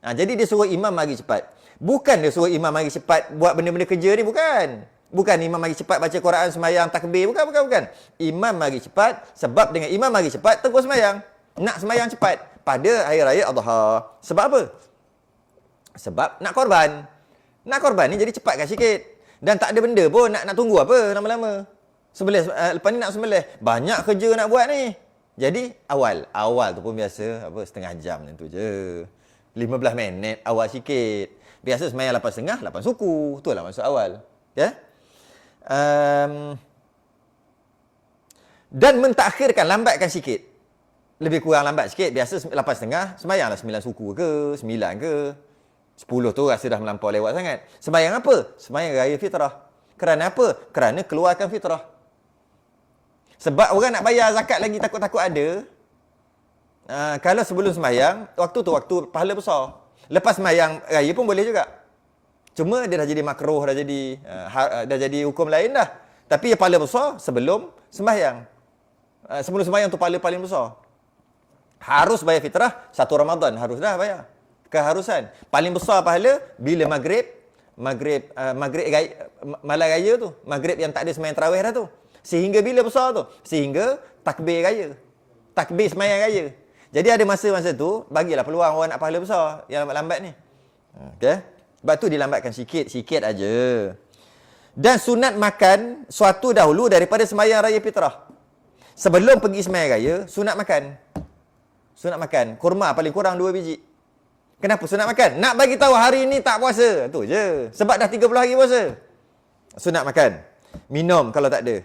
Speaker 1: Jadi dia suruh imam mari cepat. Bukan dia suruh imam mari cepat buat benda-benda kerja ni, bukan. Bukan imam mari cepat baca Quran, sembahyang, takbir. Bukan. Imam mari cepat sebab dengan imam mari cepat terus sembahyang. Nak sembahyang cepat pada hari raya Adha. Sebab apa? Sebab nak korban. Nak korban ni jadi cepatkan sikit. Dan tak ada benda pun nak tunggu apa lama-lama. Lepas ni nak sembelih. Banyak kerja nak buat ni. Jadi awal tu pun biasa setengah jam macam tu je. 15 minit awal sikit. Biasa sembahyang 8.30, 8 suku. Itulah maksud awal. Ya? Dan mentakhirkan, lambatkan sikit. Lebih kurang lambat sikit. Biasa 8.30, sembahyanglah 9 suku ke, 9 ke. 10 tu rasa dah melampau lewat sangat. Sembahyang apa? Sembahyang raya fitrah. Kerana apa? Kerana keluarkan fitrah. Sebab orang nak bayar zakat lagi takut-takut ada. Kalau sebelum sembahyang, waktu tu waktu pahala besar. Lepas sembahyang raya pun boleh juga. Cuma dia dah jadi makruh, dah jadi hukum lain dah. Tapi yang paling besar sebelum sembahyang. Sebelum sembahyang tu paling besar. Harus bayar fitrah 1 Ramadan, harus dah bayar. Keharusan. Paling besar pahala bila maghrib malam raya tu. Maghrib yang tak ada sembahyang tarawih dah tu. Sehingga bila besar tu? Sehingga takbir raya. Takbir sembahyang raya. Jadi ada masa-masa tu, bagilah peluang orang nak pahala besar yang lambat-lambat ni. Okey? Sebab tu dilambatkan sikit aja. Dan sunat makan suatu dahulu daripada sembahyang raya fitrah. Sebelum pergi sembahyang raya, sunat makan. Sunat makan. Kurma paling kurang 2 biji. Kenapa sunat makan? Nak bagi tahu hari ni tak puasa. Tu je. Sebab dah 30 hari puasa. Sunat makan. Minum kalau tak ada.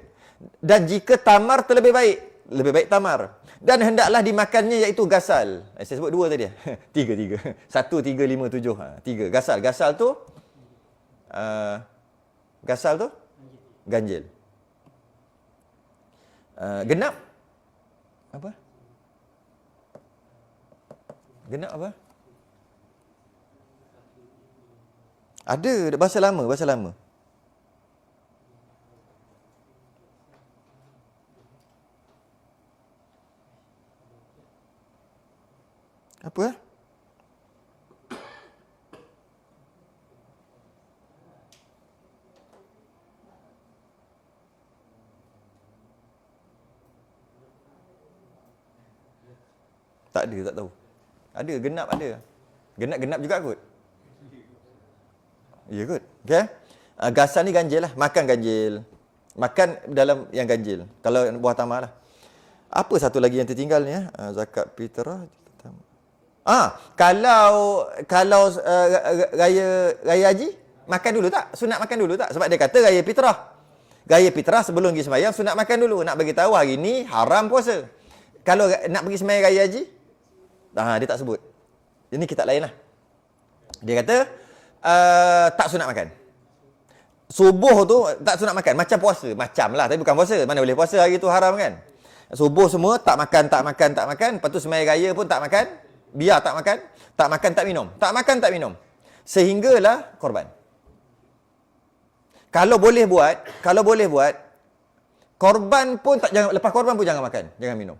Speaker 1: Dan jika tamar terlebih baik. Lebih baik tamar. Dan hendaklah dimakannya iaitu gasal. Saya sebut 2 tadi. 3. 1, 3, 5, 7. 3. Gasal. Gasal tu? Ganjil. Genap? Apa? Genap apa? Ada bahasa lama. Apa? Tak ada, tak tahu. Ada, genap ada. Genap juga kot. Ya kot. Okey. Gasal ni ganjil lah. Makan ganjil. Makan dalam yang ganjil. Kalau buah tamar lah. Apa satu lagi yang tertinggal ni ya? Zakat fitrah. Kalau raya haji, makan dulu tak? Sunat makan dulu tak? Sebab dia kata raya fitrah. Raya fitrah sebelum pergi sembahyang, sunat makan dulu. Nak bagi tahu hari ni haram puasa. Kalau nak pergi sembahyang raya haji, dia tak sebut. Ini kitab lain lah. Dia kata, tak sunat makan. Subuh tu tak sunat makan. Macam puasa. Macam lah, tapi bukan puasa. Mana boleh puasa hari tu haram kan? Subuh semua tak makan. Lepas tu sembahyang raya pun tak makan. Biar tak makan. Tak makan, tak minum. Tak makan, tak minum. Sehinggalah korban. Kalau boleh buat, korban pun tak, jangan, lepas korban pun jangan makan. Jangan minum.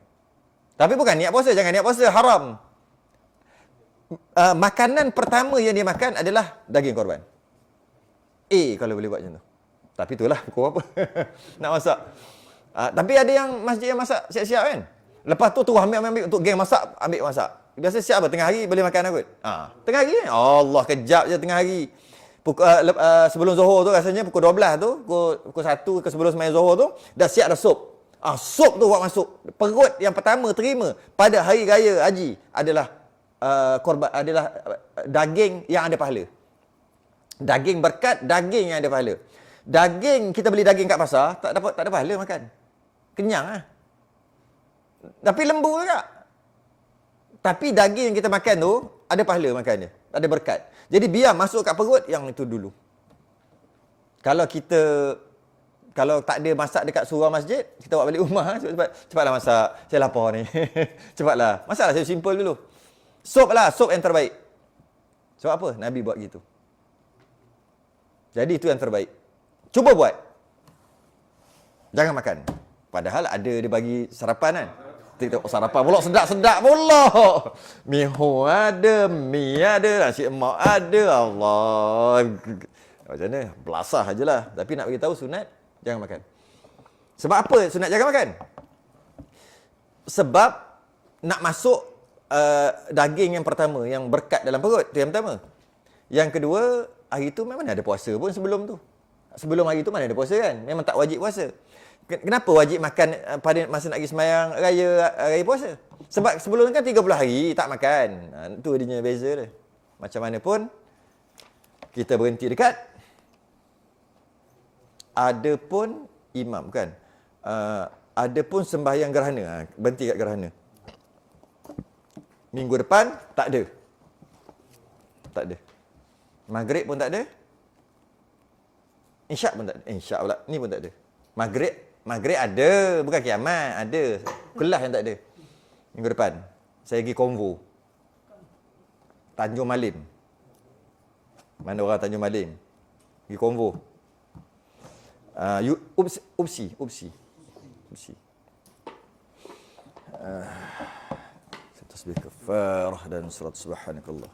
Speaker 1: Tapi bukan niat puasa. Jangan niat puasa. Haram. Makanan pertama yang dia makan adalah daging korban. Kalau boleh buat macam tu. Tapi itulah pukul apa nak masak. Tapi ada yang masjid yang masak siap-siap kan. Lepas tu ambil untuk geng masak, ambil masak. Biasa siap apa? Tengah hari boleh makan kot. Tengah hari kan? Allah, kejap je tengah hari. Sebelum Zuhur tu rasanya pukul 12 tu, pukul 1 ke sebelum sembahyang Zuhur tu, dah siap dah sup. Sup tu buat masuk. Perut yang pertama terima pada hari raya haji adalah korban, adalah daging yang ada pahala. Daging berkat, daging yang ada pahala. Daging, kita beli daging kat pasar, tak ada pahala makan. Kenyang lah. Tapi lembu juga. Tapi daging yang kita makan tu, ada pahala makan dia. Ada berkat. Jadi biar masuk kat perut yang itu dulu. Kalau tak ada masak dekat surau masjid, kita buat balik rumah. Cepatlah masak. Saya lapar ni. Cepatlah. Masaklah, saya simple dulu. Sup lah, sup yang terbaik. Sebab apa? Nabi buat gitu. Jadi itu yang terbaik. Cuba buat. Jangan makan. Padahal ada dia bagi sarapan kan. Tengok sarapan pula sedap-sedap pula. Miho ada, mi ada, nasi emak ada. Allah. Macam mana? Belasah ajalah. Tapi nak bagi tahu sunat, jangan makan. Sebab apa sunat jangan makan? Sebab nak masuk daging yang pertama, yang berkat dalam perut. Itu yang pertama. Yang kedua, hari tu memang ada puasa pun sebelum tu. Sebelum hari tu mana ada puasa kan? Memang tak wajib puasa. Kenapa wajib makan pada masa nak pergi sembahyang raya puasa? Sebab sebelum kan 30 hari tak makan. Itu adanya beza dia. Macam mana pun, kita berhenti dekat ada pun imam kan. Ada pun sembahyang gerhana. Berhenti kat gerhana. Minggu depan tak ada. Tak ada. Maghrib pun tak ada. Isyak pun tak ada. Isyak pula. Ni pun tak ada. Maghrib ada. Bukan kiamat. Ada. Kelas yang tak ada. Minggu depan. Saya pergi konvo. Tanjung Malim. Mana orang Tanjung Maling? Pergi konvo. Upsi. Tasbih kafarah dan surat subhanakallah.